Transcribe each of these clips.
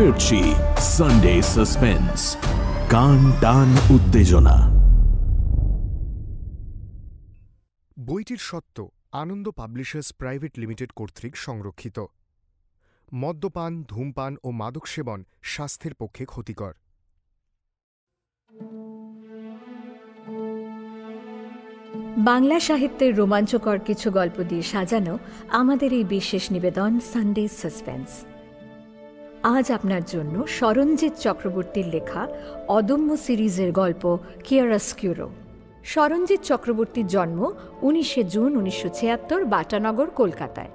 Mirchi Sunday suspense, কান টান উত্তেজনা। বইটির সত্য আনন্দ পাবলিশার্স প্রাইভেট লিমিটেড কর্তৃক সংরক্ষিত। মদ্যপান, ধূমপান ও মাদক সেবন স্বাস্থ্যের পক্ষে ক্ষতিকর। বাংলা সাহিত্যের রোমাঞ্চকর কিছু গল্প দিয়ে সাজানো আমাদের এই বিশেষ নিবেদন সানডে সাসপেন্স। আজ আপনার জন্য সরঞ্জিৎ চক্রবর্তীর লেখা অদম্য সিরিজের গল্প কিয়ারোস্কিউরো। সরঞ্জিৎ চক্রবর্তীর জন্ম 19 জুন 1976 বাটানগর, কলকাতায়।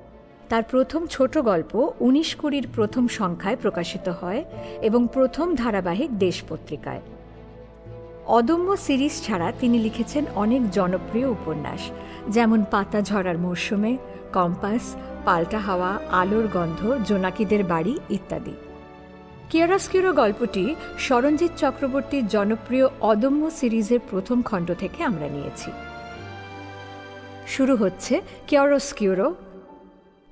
তার প্রথম ছোট গল্প 1920 প্রথম সংখ্যায় প্রকাশিত হয় এবং প্রথম ধারাবাহিক দেশ পত্রিকায়। অদম্য সিরিজ ছাড়া তিনি লিখেছেন অনেক জনপ্রিয় উপন্যাস, যেমন পাতা ঝরার মরশুমে, কম্পাস, পাল্টা হাওয়া, আলোর গন্ধ, জোনাকিদের বাড়ি ইত্যাদি। কিয়ারোস্কিউরো গল্পটি সরঞ্জিৎ চক্রবর্তীর জনপ্রিয় অদম্য সিরিজের প্রথম খণ্ড থেকে আমরা নিয়েছি। শুরু হচ্ছে কিয়ারোস্কিউরো,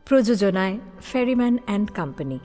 প্রযোজনায় ferryman and company.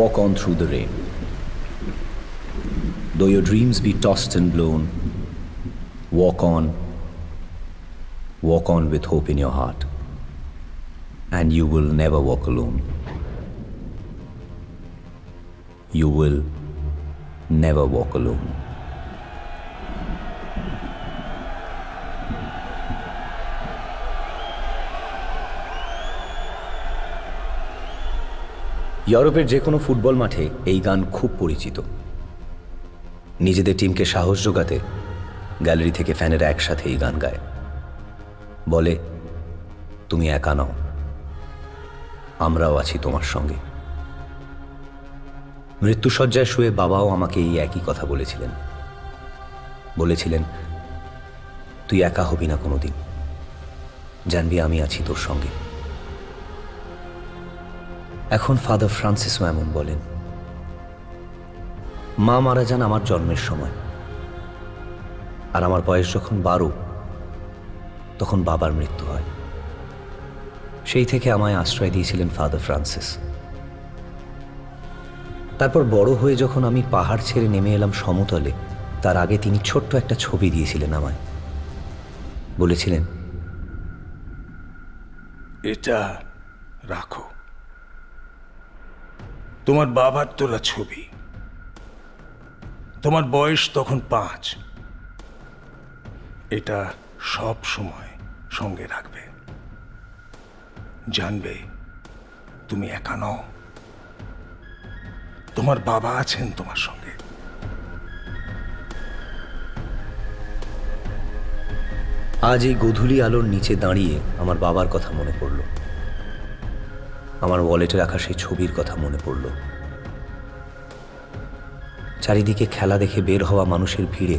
Walk on through the rain. Though your dreams be tossed and blown, walk on with hope in your heart, and you will never walk alone. You will never walk alone. ইউরোপের যে কোনো football মাঠে এই গান খুব পরিচিত। নিজেদের টিমকে সাহস জোগাতে গ্যালারি থেকে ফ্যানেরা একসাথে এই গান গায়, বলে তুমি একা নও, আমরাও আছি তোমার সঙ্গে। মৃত্যুশয্যায় শুয়ে বাবাও আমাকে এই একই কথা বলেছিলেন তুই একা হবি না কোনোদিন, জানবি আমি আছি তোর সঙ্গে। এখন ফাদার ফ্রান্সিসও এমন বলেন। মা মারা যান আমার জন্মের সময়, আর আমার বয়স যখন 12 তখন বাবার মৃত্যু হয়। সেই থেকে আমায় আশ্রয় দিয়েছিলেন ফাদার ফ্রান্সিস। তারপর বড় হয়ে যখন আমি পাহাড় ছেড়ে নেমে এলাম সমতলে, তার আগে তিনি ছোট্ট একটা ছবি দিয়েছিলেন আমায়। বলেছিলেন, এটা রাখো, তোমার বাবার তোলা ছবি। তোমার বয়স তখন 5। এটা সব সময় সঙ্গে রাখবে, জানবে তুমি একা নও, তোমার বাবা আছেন তোমার সঙ্গে। আজ এই গোধূলি আলোর নিচে দাঁড়িয়ে আমার বাবার কথা মনে পড়ল, আমার ওয়ালেটে রাখা সেই ছবির কথা মনে পড়ল। চারিদিকে খেলা দেখে বের হওয়া মানুষের ভিড়ে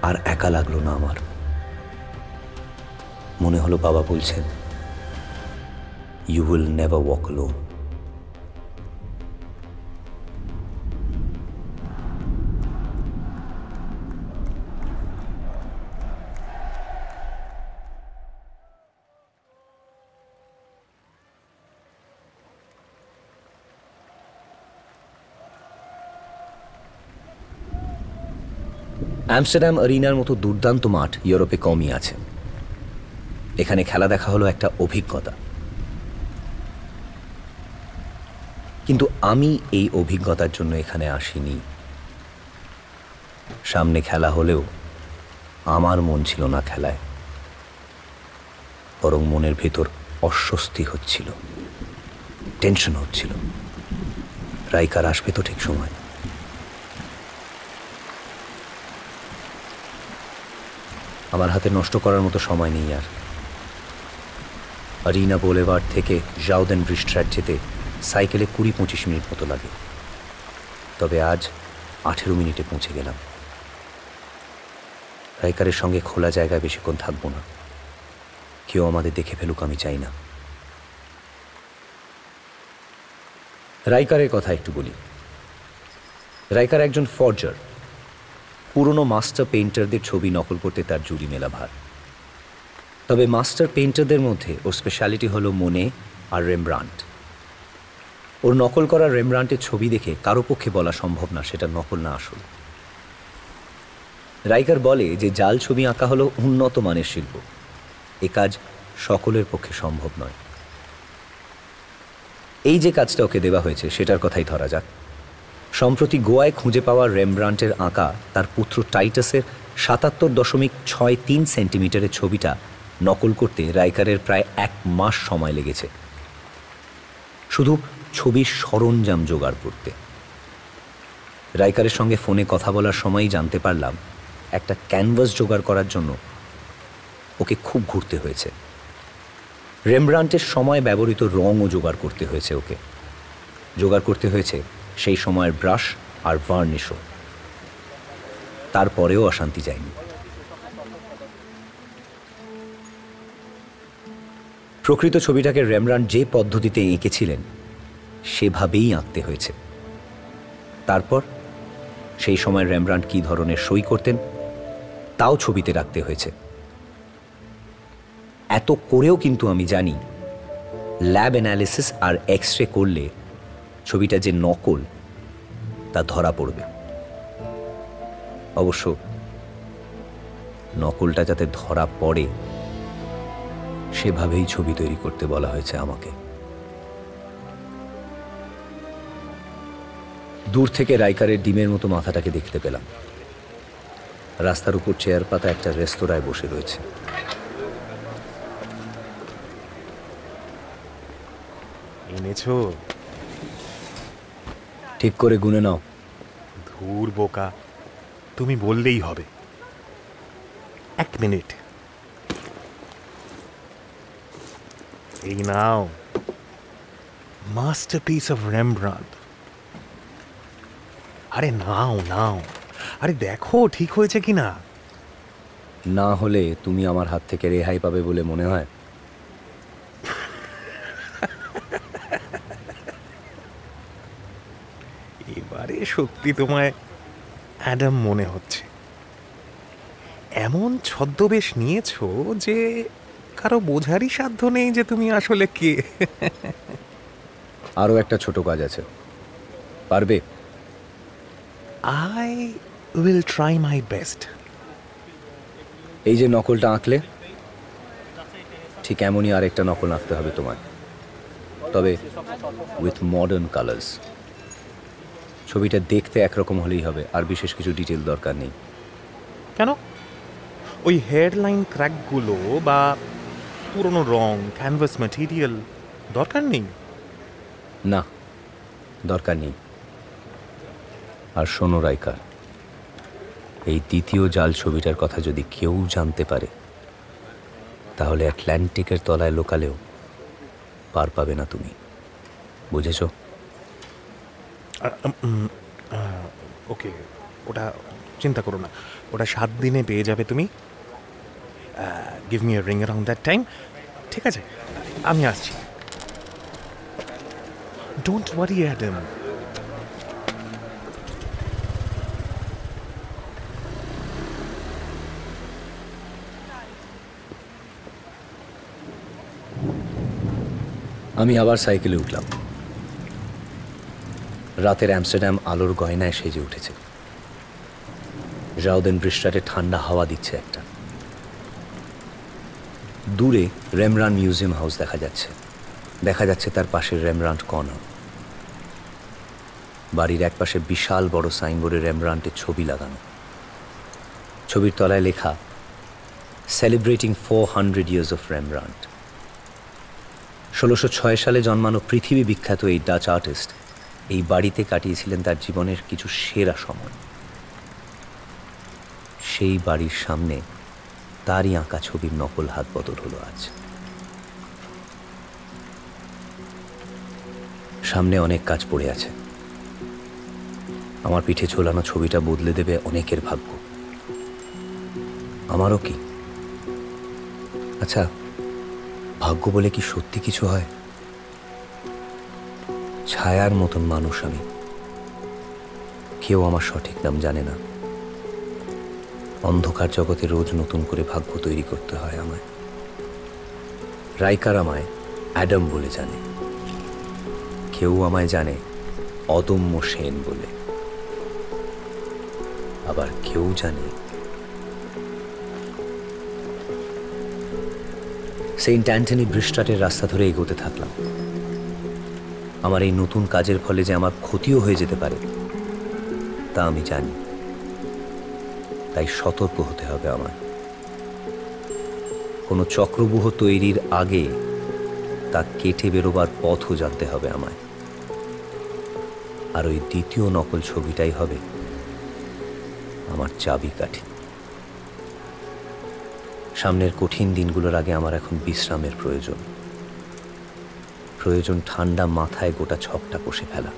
আর একা লাগলো না আমার। মনে হলো বাবা বলছেন, you will never walk alone. Amsterdam অ্যারিনার মতো দুর্দান্ত মাঠ ইউরোপে কমই আছে। এখানে খেলা দেখা হলো একটা অভিজ্ঞতা, কিন্তু আমি এই অভিজ্ঞতার জন্য এখানে আসিনি। সামনে খেলা হলেও আমার মন ছিল না খেলায়, বরং মনের ভেতর অস্বস্তি হচ্ছিল, টেনশন হচ্ছিল। রাইকার আসবে তো ঠিক সময়। আমার হাতে নষ্ট করার মতো সময় নেই আর। আরিনা বোলেভার্ড থেকে জাউদেন ব্রিস্ট্রাট যেতে সাইকেলে 20-25 মিনিট মতো লাগে, তবে আজ 18 মিনিটে পৌঁছে গেলাম। রাইকারের সঙ্গে খোলা জায়গায় বেশিক্ষণ থাকবো না, কেউ আমাদের দেখে ফেলুক আমি চাই না। রাইকারের কথা একটু বলি। রাইকার একজন ফর্জার, পুরনো মাস্টার পেইন্টারদের ছবি নকল করতে তার জুড়ি মেলা ভার। তবে মাস্টার পেইন্টারদের মধ্যে ওর স্পেশালিটি হলো মোনে আর রেমব্রান্ট। ওর নকল করা রেমব্রান্টের ছবি দেখে কারো পক্ষে বলা সম্ভব না সেটা নকল না আসল। রাইকার বলে যে জাল ছবি আঁকা হলো উন্নত মানের শিল্প, এ কাজ সকলের পক্ষে সম্ভব নয়। এই যে কাজটা ওকে দেওয়া হয়েছে সেটার কথাই ধরা যাক। সম্প্রতি গোয়ায় খুঁজে পাওয়া রেমব্রান্টের আঁকা তার পুত্র টাইটাসের 77.63 সেন্টিমিটারের ছবিটা নকল করতে রাইকারের প্রায় 1 মাস সময় লেগেছে, শুধু ছবির সরঞ্জাম জোগাড় করতে। রাইকারের সঙ্গে ফোনে কথা বলার সময়ই জানতে পারলাম একটা ক্যানভাস জোগাড় করার জন্য ওকে খুব ঘুরতে হয়েছে। রেমব্রান্টের সময় ব্যবহৃত রঙও জোগাড় করতে হয়েছে ওকে, জোগাড় করতে হয়েছে সেই সময়ের ব্রাশ আর ভার্নিশও। তারপরেও অশান্তি যায়নি। প্রকৃত ছবিটাকে রেমব্রান্ট যে পদ্ধতিতে এঁকেছিলেন সেভাবেই আঁকতে হয়েছে। তারপর সেই সময় রেমব্রান্ট কী ধরনের সই করতেন তাও ছবিতে রাখতে হয়েছে। এত করেও কিন্তু আমি জানি ল্যাব অ্যানালিসিস আর এক্স রে করলে ছবিটা যে নকল তা ধরা পড়বে। অবশ্য নকলটা যাতে ধরা পড়ে সেভাবেই ছবি তৈরি করতে বলা হয়েছে আমাকে। দূর থেকে রাইকারের ডিমের মতো মাথাটাকে দেখতে পেলাম। রাস্তার উপর চেয়ার পাতা একটা রেস্তোরাঁয় বসে রয়েছে। এনেছো? ঠিক করে গুনে নাও। ধুর বোকা, তুমি বললেই হবে। 1 মিনিট, এই নাও, মাস্টারপিস অফ রেমব্রান্ট। আরে নাও নাও, আরে দেখো ঠিক হয়েছে কিনা। না হলে তুমি আমার হাত থেকে রেহাই পাবে বলে মনে হয়? এবারে সত্যি তোমায় অ্যাডাম মনে হচ্ছে। এমন ছদ্মবেশ নিয়েছো যে কারো বোঝারই সাধ্য নেই যে তুমি আসলে কে। আরও একটা ছোট কাজ আছে, পারবে? I will try my best. এই যে নকলটা আঁকলে ঠিক এমনই আরেকটা নকল আঁকতে হবে তোমায়, তবে উইথ মডার্ন কালার্স। ছবিটা দেখতে একরকম হলেই হবে, আর বিশেষ কিছু ডিটেল দরকার নেই। কেন? ওই হেডলাইন ক্র্যাকগুলো বা পুরনো রং, ক্যানভাস ম্যাটেরিয়াল দরকার নেই? না, দরকার নেই। আর শোনো রাইকার, এই দ্বিতীয় জাল ছবিটার কথা যদি কেউ জানতে পারে তাহলে অ্যাটলান্টিকের তলায় লোকালেও পার পাবে না তুমি, বুঝেছো? ওকে, ওটা চিন্তা করো না, ওটা 7 দিনে পেয়ে যাবে তুমি। Give me a ring around that time, ঠিক আছে? আমি আসছি, ডোন্ট ওয়ারি অ্যাডাম। আমি আবার সাইকেলে উঠলাম। রাতের অ্যামস্টারডাম আলোর গয়নায় সেজে উঠেছে। জাউদেন ব্রিস্টারে ঠান্ডা হাওয়া দিচ্ছে একটা। দূরে রেমব্রান্ট মিউজিয়াম হাউস দেখা যাচ্ছে, দেখা যাচ্ছে তার পাশের রেমব্রান্ট কর্নার। বাড়ির একপাশে বিশাল বড় সাইনবোর্ডে রেমব্রান্টের ছবি লাগানো। ছবির তলায় লেখা সেলিব্রেটিং 400 years of রেমব্রান্ট। 1606 সালে জন্মানো পৃথিবী বিখ্যাত এই ডাচ আর্টিস্ট এই বাড়িতে কাটিয়েছিলেন তার জীবনের কিছু সেরা সময়। সেই বাড়ির সামনে তারই আঁকা ছবির নকল হাত বদল হলো আজ। সামনে অনেক কাজ পড়ে আছে। আমার পিঠে ঝোলানো ছবিটা বদলে দেবে অনেকের ভাগ্য, আমারও কি? আচ্ছা, ভাগ্য বলে কি সত্যি কিছু হয়? ছায়ার মতন মানুষ আমি, কেউ আমার সঠিক নাম জানে না। অন্ধকার জগতে রোজ নতুন করে ভাগ্য তৈরি করতে হয় আমায়। রাইকার আমায় অ্যাডাম বলে জানে, কেউ আমায় জানে অদম্য সেন বলে, আবার কেউ জানে সেন্ট অ্যান্টনি ব্রিস্টাটের রাস্তা ধরে এগোতে থাকলাম। আমার এই নতুন কাজের ফলে যে আমার ক্ষতিও হয়ে যেতে পারে তা আমি জানি, তাই সতর্ক হতে হবে আমায়। কোনো চক্রব্যূহ তৈরির আগে তা কেটে বেরোবার পথও জানতে হবে আমায়। আর ওই দ্বিতীয় নকল ছবিটাই হবে আমার চাবিকাঠি। সামনের কঠিন দিনগুলোর আগে আমার এখন বিশ্রামের প্রয়োজন। প্রয়োজন ঠান্ডা মাথায় গোটা ছকটা কষে ফেলা।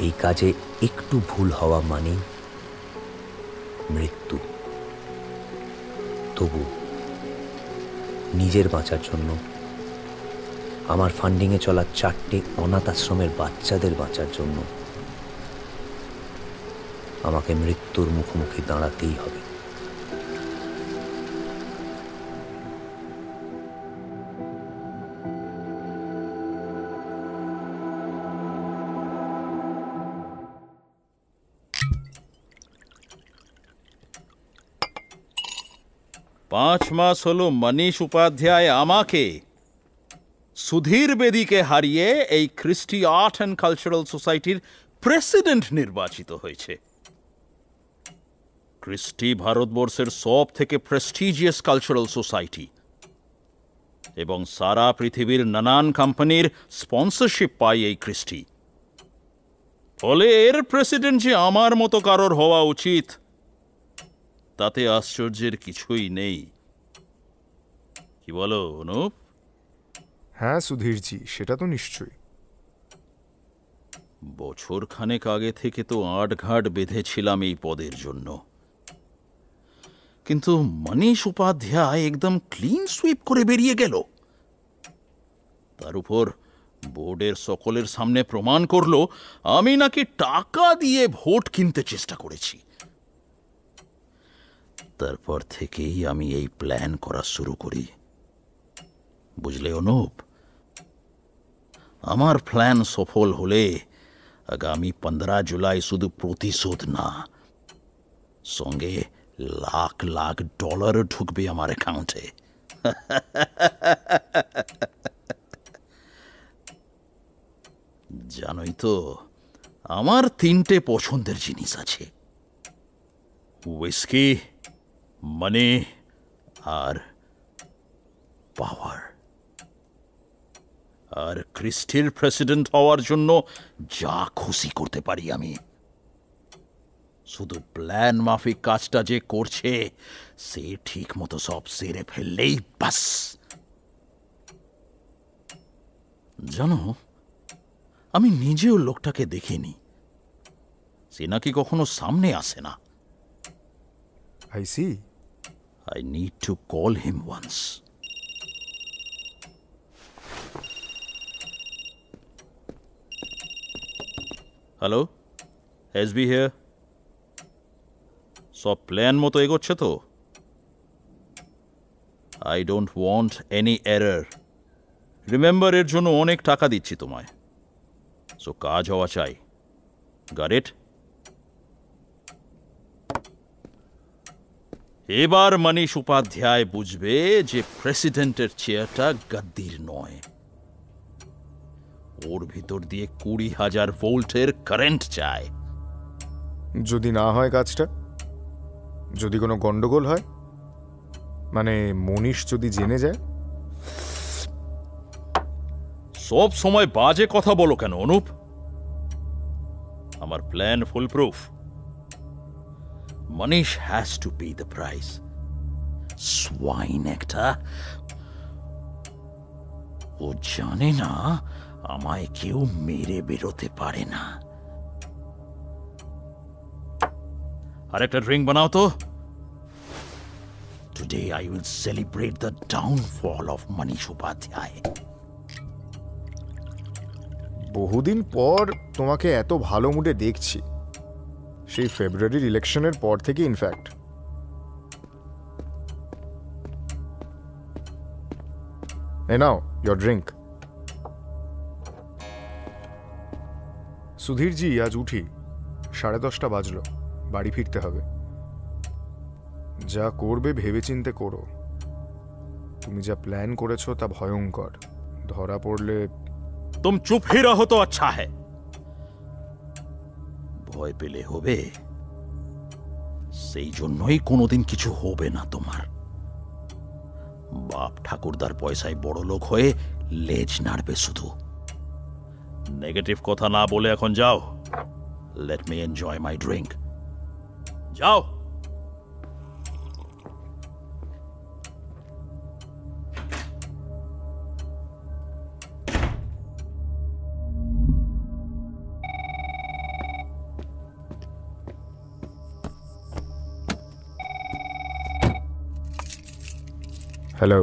এই কাজে একটু ভুল হওয়া মানেই মৃত্যু। তবু নিজের বাঁচার জন্য, আমার ফান্ডিংয়ে চলা 4টে অনাথ আশ্রমের বাচ্চাদের বাঁচার জন্য আমাকে মৃত্যুর মুখোমুখি দাঁড়াতেই হবে। পাঁচ মাস হলো মনীষ উপাধ্যায় আমাকে, সুধীর বেদীকে হারিয়ে এই ক্রিস্টি আর্ট অ্যান্ড কালচারাল সোসাইটির প্রেসিডেন্ট নির্বাচিত হয়েছে। ক্রিস্টি ভারতবর্ষের সব থেকে প্রেস্টিজিয়াস কালচারাল সোসাইটি এবং সারা পৃথিবীর নানান কোম্পানির স্পন্সরশিপ পায় এই ক্রিস্টি। ফলে এর প্রেসিডেন্ট যে আমার মতো কারোর হওয়া উচিত তাতে আশ্চর্যের কিছুই নেই। কি বলো অনুপ? হ্যাঁ সুধীরজি, সেটা তো নিশ্চয়ই। বছর খানেক আগে থেকে তো আটঘাট বেঁধেছিলাম এই পদের জন্য, কিন্তু মনীষ উপাধ্যায় একদম ক্লিন সুইপ করে বেরিয়ে গেল। তার উপর বোর্ডের সকলের সামনে প্রমাণ করলো আমি নাকি টাকা দিয়ে ভোট কিনতে চেষ্টা করেছি। তারপর থেকেই আমি এই প্ল্যান করা শুরু করি। বুঝলে অনুপ, আমার প্ল্যান সফল হলে আগামী 15 জুলাই শুধু প্রতিশোধ না, সঙ্গে লাখ লাখ ডলার ঢুকবে আমার অ্যাকাউন্টে। জানোই তো আমার 3টে পছন্দের জিনিস আছে, হুইস্কি, মানি আর পাওয়ার। আর ক্রিস্টির প্রেসিডেন্ট হওয়ার জন্য যা খুশি করতে পারি আমি। শুধু প্ল্যান মাফিক কাজটা যে করছে সে ঠিক মতো সব সেরে ফেললেই বাস। জানো, আমি নিজেও লোকটাকে দেখিনি, সে নাকি কখনো সামনে আসে না। I see. I need to call him once. Hello, SB here. সব প্ল্যান মতো এগোচ্ছে তো? I don't want any error. Remember, এর জন্য অনেক টাকা দিচ্ছি তোমায়, সো কাজ হওয়া চাই। Got it? এবার মনীষ উপাধ্যায় বুঝবে যে প্রেসিডেন্টের চেয়ারটা গদ্দির নয়, ওর ভিতর দিয়ে 20,000 ভোল্টের কারেন্ট চায়। যদি না হয় কাজটা, যদি কোনো গন্ডগোল হয়, মানে মনীষ যদি জেনে যায়? সব সময় বাজে কথা বলো কেন অনুপ? আমার plan full proof. Manish has to pay the price, swine একটা। ও জানে না আমায় কেউ মেরে বেরোতে পারে না। আর একটা ড্রিঙ্ক বানাও তো। Today I will celebrate the downfall of Manish Upadhyay. বহুদিন পর তোমাকে এত ভালো মুডে দেখছি, সেই ফেব্রুয়ারির ইলেকশনের পর থেকে ইনফ্যাক্ট। এ নাও ইয়োর ড্রিঙ্ক। সুধীরজি, আজ উঠি, 10:30 বাজলো, বাড়ি ফিরতে হবে। যা করবে ভেবেচিন্তে করো। তুমি যা প্ল্যান করেছো তা ভয়ঙ্কর। ধরা পড়লে। तुम चुप ही रहो तो अच्छा है। ভয় পেলে হবে? সেই জন্যই কোনোদিন কিছু হবে না তোমার। বাপ ঠাকুরদার পয়সায় বড় লোক হয়ে লেজ নাড়বে শুধু। নেগেটিভ কথা না বলে এখন যাও। Let me enjoy my drink. যাও। হ্যালো,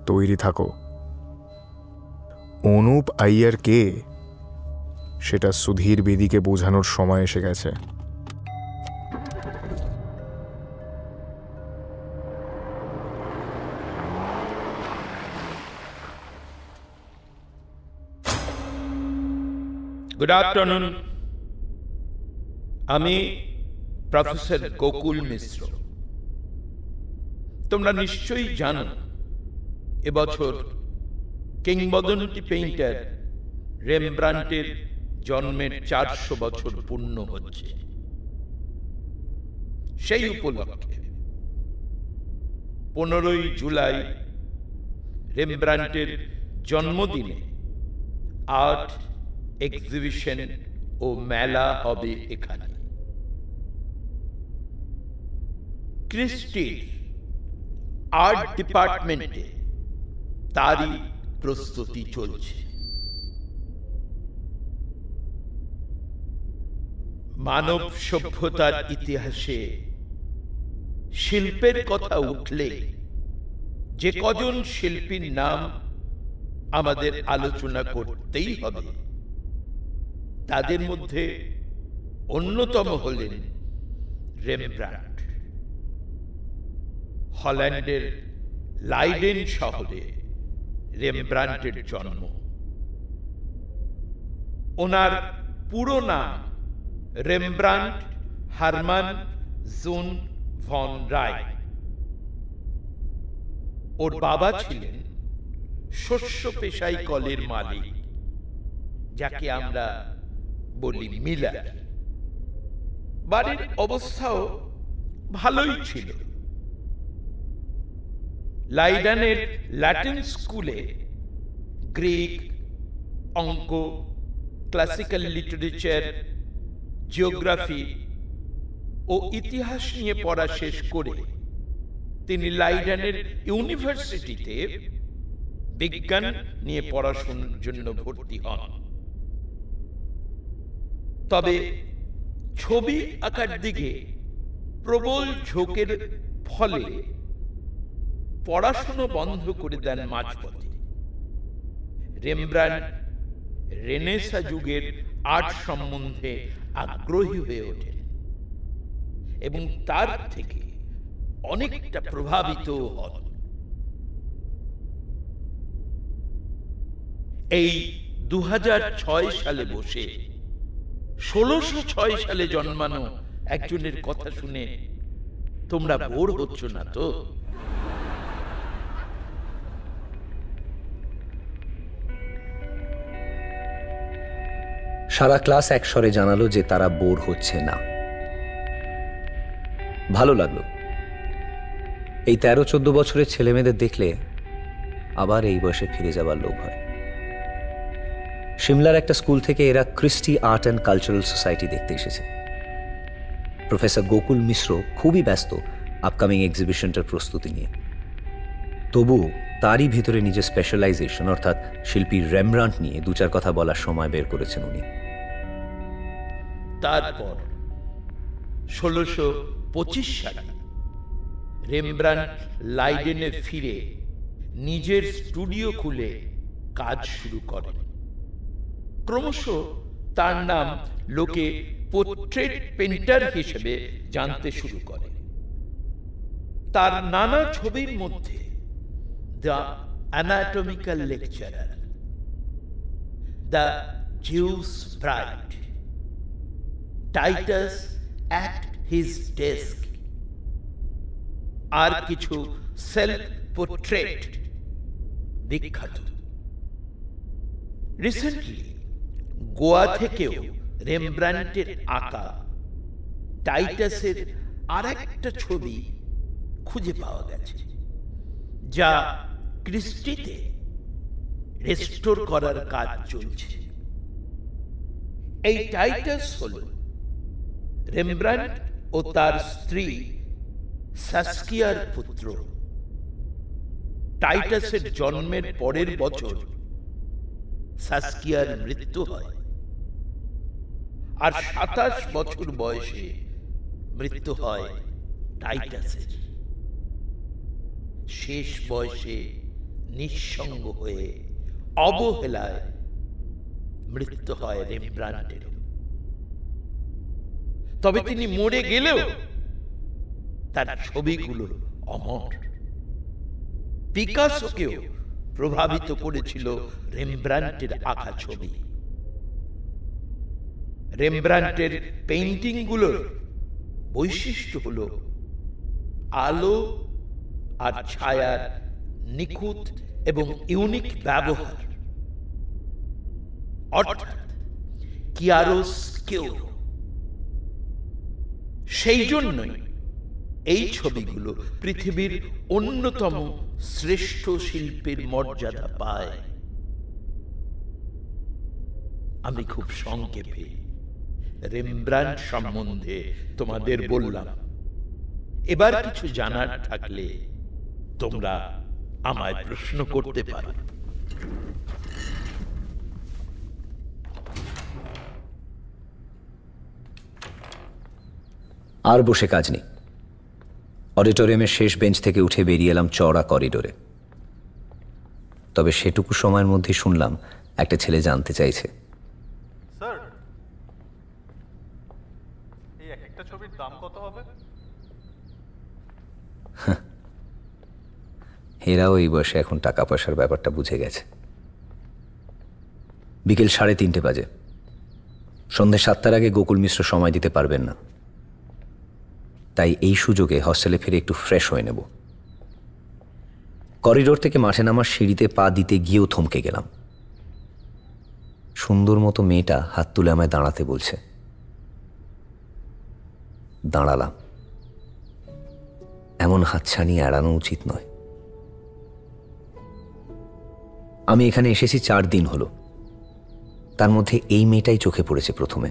তৈরি থাকো। অনুপ আইয়ার কে সেটা সুধীর বেদীকে বোঝানোর সময় এসে গেছে। Good afternoon. আমি প্রফেসর গোকুল মিশ্র। তোমরা নিশ্চয়ই জানো এবছর কিংবদন্তি পেইন্টার রেমব্রান্টের জন্মের 400 বছর পূর্ণ হচ্ছে। সেই উপলক্ষে 15ই জুলাই রেমব্রান্টের জন্মদিনে আর্ট এক্সিবিশন ও মেলা হবে এখানে। ক্রিস্টির আর্ট ডিপার্টমেন্টে তারই প্রস্তুতি চলছে। মানব সভ্যতার ইতিহাসে শিল্পের কথা উঠলে যে কজন শিল্পীর নাম আমাদের আলোচনা করতেই হবে, তাদের মধ্যে অন্যতম হলেন রেমব্রান্ট। হল্যান্ডের লাইডেন শহরে রেমব্রান্টের জন্ম। ওনার পুরো নাম রেমব্রান্ট হারমান জুন ভন রায়। ওর বাবা ছিলেন শস্য পেশাই কলের মালিক, যাকে আমরা বলি মিলার। বাড়ির অবস্থাও ভালোই ছিল। লাইডেনের ল্যাটিন স্কুলে গ্রিক, অঙ্ক, ক্লাসিক্যাল লিটারেচার, জিওগ্রাফি ও ইতিহাস নিয়ে পড়া শেষ করে তিনি লাইডেনের ইউনিভার্সিটিতে বিজ্ঞান নিয়ে পড়াশোনার জন্য ভর্তি হন। তবে ছবি আঁকার দিকে প্রবল ঝোঁকের ফলে পড়াশোনা বন্ধ করে দেন মাঝপথে। রেমব্রান্ট রেনেসাঁ যুগের আর্ট সম্বন্ধে আগ্রহী হয়ে ওঠেন এবং তার থেকে অনেকটা প্রভাবিত হন। এই 2006 সালে বসে 1606 সালে জন্মানো একজনের কথা শুনে তোমরা বোর হচ্ছ না তো? সারা ক্লাস একস্বরে জানালো যে তারা বোর হচ্ছে না। ভালো লাগলো। এই 13-14 বছরের ছেলেমেয়েদের দেখলে আবার এই বয়সে ফিরে যাবার লোভ হয়। সিমলার একটা স্কুল থেকে এরা Christie art and cultural society দেখতে এসেছে। প্রফেসর গোকুল মিশ্র খুবই ব্যস্ত আপকামিং এক্সিবিশনটার প্রস্তুতি নিয়ে। তবুও তারই ভিতরে নিজের স্পেশালাইজেশন অর্থাৎ শিল্পী রেমব্রান্ট নিয়ে 2-4 কথা বলার সময় বের করেছেন উনি। তারপর 1625 সালে রেমব্রান্ট লাইডেনে ফিরে নিজের স্টুডিও খুলে কাজ শুরু করেন। ক্রমশ তার নাম লোকে পোর্ট্রেট পেন্টার হিসেবে জানতে শুরু করে। তার নানা ছবির মধ্যে the anatomical lecturer, the Jewish bride, Titus at his desk আর কিছু সেলফ পোর্ট্রেট বিখ্যাত। রিসেন্টলি গোয়া থেকেও রেমব্রান্টের আঁকা টাইটাসের আরেকটা ছবি খুঁজে পাওয়া গেছে, যা ক্রিস্টিতে রেস্টোর করার কাজ চলছে। এই টাইটাস হল রেমব্রান্ট ও তার স্ত্রী সাস্কিয়ার পুত্র। টাইটাসের জন্মের পরের বছর সাস্কিয়ার মৃত্যু হয়, আর 27 বছর বয়সে মৃত্যু হয় টাইটাসের। শেষ বয়সে নিঃসঙ্গ হয়ে অবহেলায় মৃত্যু হয় রেমব্রান্টের। তবে তিনি মরে গেলেও তার ছবিগুলো অমর। পিকাসোকেও প্রভাবিত করেছিল রেমব্রান্টের আঁকা ছবি। রেমব্রান্টের পেইন্টিংগুলোর বৈশিষ্ট্য হল আলো আর ছায়ার নিখুঁত এবং ইউনিক ব্যবহার, অর্থাৎ চিয়ারোস্কিউরো। সেই জন্যই এই ছবিগুলো পৃথিবীর অন্যতম শ্রেষ্ঠ শিল্পের মর্যাদা পায়। আমি খুব সংক্ষেপে রেমব্রান্ট সম্বন্ধে তোমাদের বললাম। এবার কিছু জানার থাকলে তোমরা আমায় প্রশ্ন করতে পারো। আর বসে কাজ নেই। অডিটোরিয়ামের শেষ বেঞ্চ থেকে উঠে বেরিয়ে এলাম চওড়া করিডোরে। তবে সেটুকু সময়ের মধ্যেই শুনলাম একটা ছেলে জানতে চাইছে, স্যার, এই একটা ছবির দাম কত হবে? এরাও এই বয়সে এখন টাকা পয়সার ব্যাপারটা বুঝে গেছে। বিকেল 3:30 বাজে। সন্ধ্যে 7টার আগে গোকুল মিশ্র সময় দিতে পারবেন না, তাই এই সুযোগে হস্টেলে ফিরে একটু ফ্রেশ হয়ে নেব। করিডোর থেকে মাঠে নামার সিঁড়িতে পা দিতে গিয়েও থমকে গেলাম। সুন্দর মতো মেয়েটা হাত তুলে আমায় দাঁড়াতে বলছে। দাঁড়ালাম। এমন হাতছানি এড়ানো উচিত নয়। আমি এখানে এসেছি 4 দিন হলো। তার মধ্যে এই মেয়েটাই চোখে পড়েছে প্রথমে।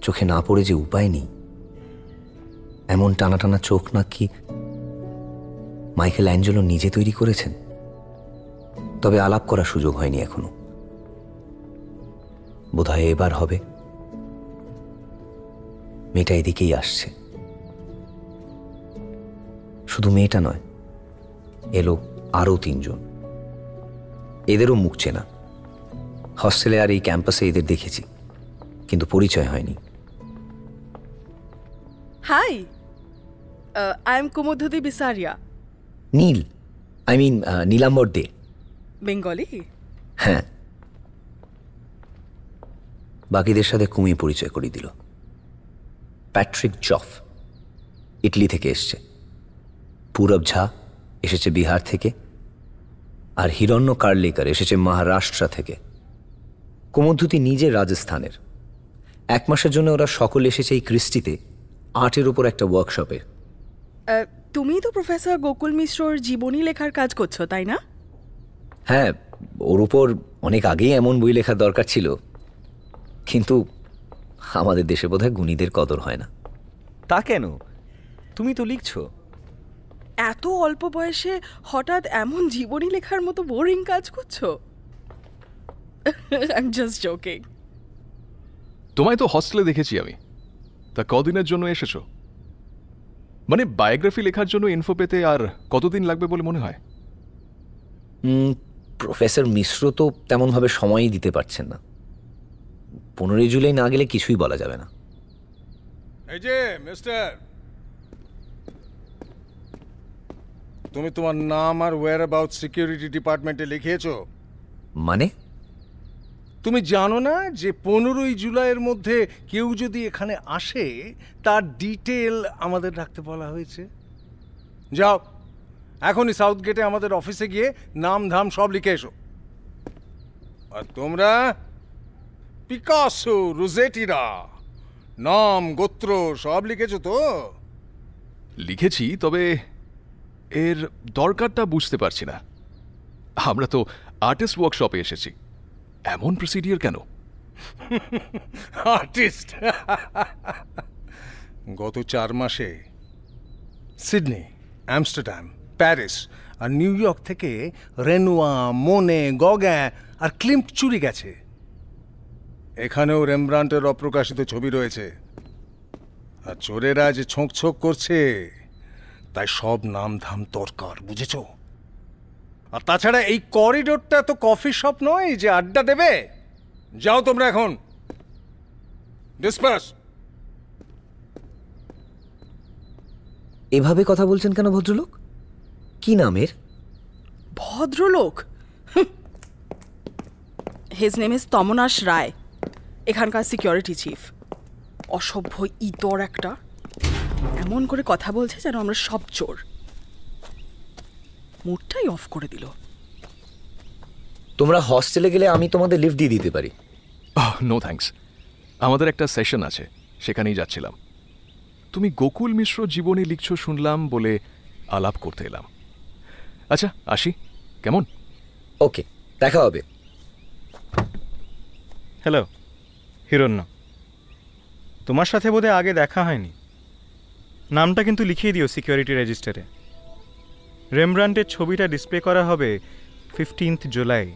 চোখে না পড়ে যে উপায় নেই। এমন টানা টানা চোখ নাকি মাইকেল অ্যাঞ্জেলো নিজে তৈরি করেছেন? তবে আলাপ করার সুযোগ হয়নি এখনো। বোধহয় এবার হবে। মেয়েটা এদিকেই আসছে। শুধু মেয়েটা নয়, এলো আরও 3 জন। এদেরও মুখ চেনা। হস্টেলে আর এই ক্যাম্পাসে এদের দেখেছি, কিন্তু পরিচয় হয়নি। Hi, I am Kumudhuti Bisaria. Neil, Nilambar they. Bengali? হ্যাঁ। বাকিদের সাথে কুমি পরিচয় করিয়ে দিল। প্যাট্রিক জফ, ইটালি থেকে এসছে। পূরব ঝা এসেছে বিহার থেকে, আর হিরণ্য কার্লেকার এসেছে মহারাষ্ট্র থেকে। কুমুদ্ধুতি নিজে রাজস্থানের। 1 মাসের জন্য ওরা সকলে এসেছে এই ক্রিস্টিতে আর্টের উপর একটা ওয়ার্কশপে। তুমি তো প্রফেসর গোকুল মিশ্রর জীবনী লেখার কাজ করছো, তাই না? হ্যাঁ, ওর উপর অনেক আগেই এমন বই লেখার দরকার ছিল, কিন্তু আমাদের দেশে বোধহয় গুণীদের কদর হয় না। তা কেন? তুমি তো লিখছো। এত অল্প বয়সে হঠাৎ এমন জীবনী লেখার মতো বোরিং কাজ করছো? I'm just joking. তোমায় তো হস্টেলে দেখেছি আমি, তা কদিনের জন্য এসেছো? মানে বায়োগ্রাফি লেখার জন্য ইনফো পেতে আর কতদিন লাগবে বলে মনে হয়? প্রফেসর মিশ্র তো তেমনভাবে সময়ই দিতে পারছেন না। 15 জুলাই না গেলে কিছুই বলা যাবে না। এই যে মিস্টার, তুমি তোমার নাম আর ওয়্যার অ্যাবাউট সিকিউরিটি ডিপার্টমেন্টে লিখিয়েছো? মানে তুমি জানো না যে 15ই জুলাইয়ের মধ্যে কেউ যদি এখানে আসে তার ডিটেল আমাদের রাখতে বলা হয়েছে? যাও এখনই সাউথ গেটে আমাদের অফিসে গিয়ে নাম ধাম সব লিখে এসো। আর তোমরা পিকাসো, রোজেটিরা, নাম গোত্র সব লিখেছো তো? লিখেছি, তবে এর দরকারটা বুঝতে পারছি না। আমরা তো আর্টিস্ট ওয়ার্কশপে এসেছি, এমন প্রসিডিওর কেন? আর্টিস্ট? গত 4 মাসে সিডনি, আমস্টারডাম, প্যারিস আর নিউ ইয়র্ক থেকে রেনোয়া, মোনে, গগ্যাঁ আর ক্লিম্ট চুরি গেছে। এখানেও রেমব্রান্টের অপ্রকাশিত ছবি রয়েছে। আর চোরেরা যে ছোঁক ছোঁক করছে, তাই সব নাম ধাম দরকার, বুঝেছো? আর তাছাড়া এই করিডোরটা তো কফি শপ নয় যে আড্ডা দেবে। যাও তোমরা এখন, ডিসপার্স। এভাবে কথা বলছেন কেন ভদ্রলোক? কি নামের ভদ্রলোক? হিজ নেম ইজ তমনাশ রায়, এখানকার সিকিউরিটি চিফ। অসভ্য ইতর একটা, এমন করে কথা বলছে যেন আমরা সব চোর। মুডটাই অফ করে দিল। তোমরা হস্টেলে গেলে আমি তোমাদের লিফট দিয়ে দিতে পারি। নো থ্যাঙ্কস, আমাদের একটা সেশন আছে, সেখানেই যাচ্ছিলাম। তুমি গোকুল মিশ্র জীবনী লিখছো শুনলাম বলে আলাপ করতে এলাম। আচ্ছা আসি, কেমন? ওকে, দেখা হবে। হ্যালো হিরণ্য, তোমার সাথে বোধহয় আগে দেখা হয়নি। নামটা কিন্তু লিখিয়ে দিও সিকিউরিটি রেজিস্টারে। রেমব্রান্টের ছবিটা ডিসপ্লে করা হবে 15 জুলাই।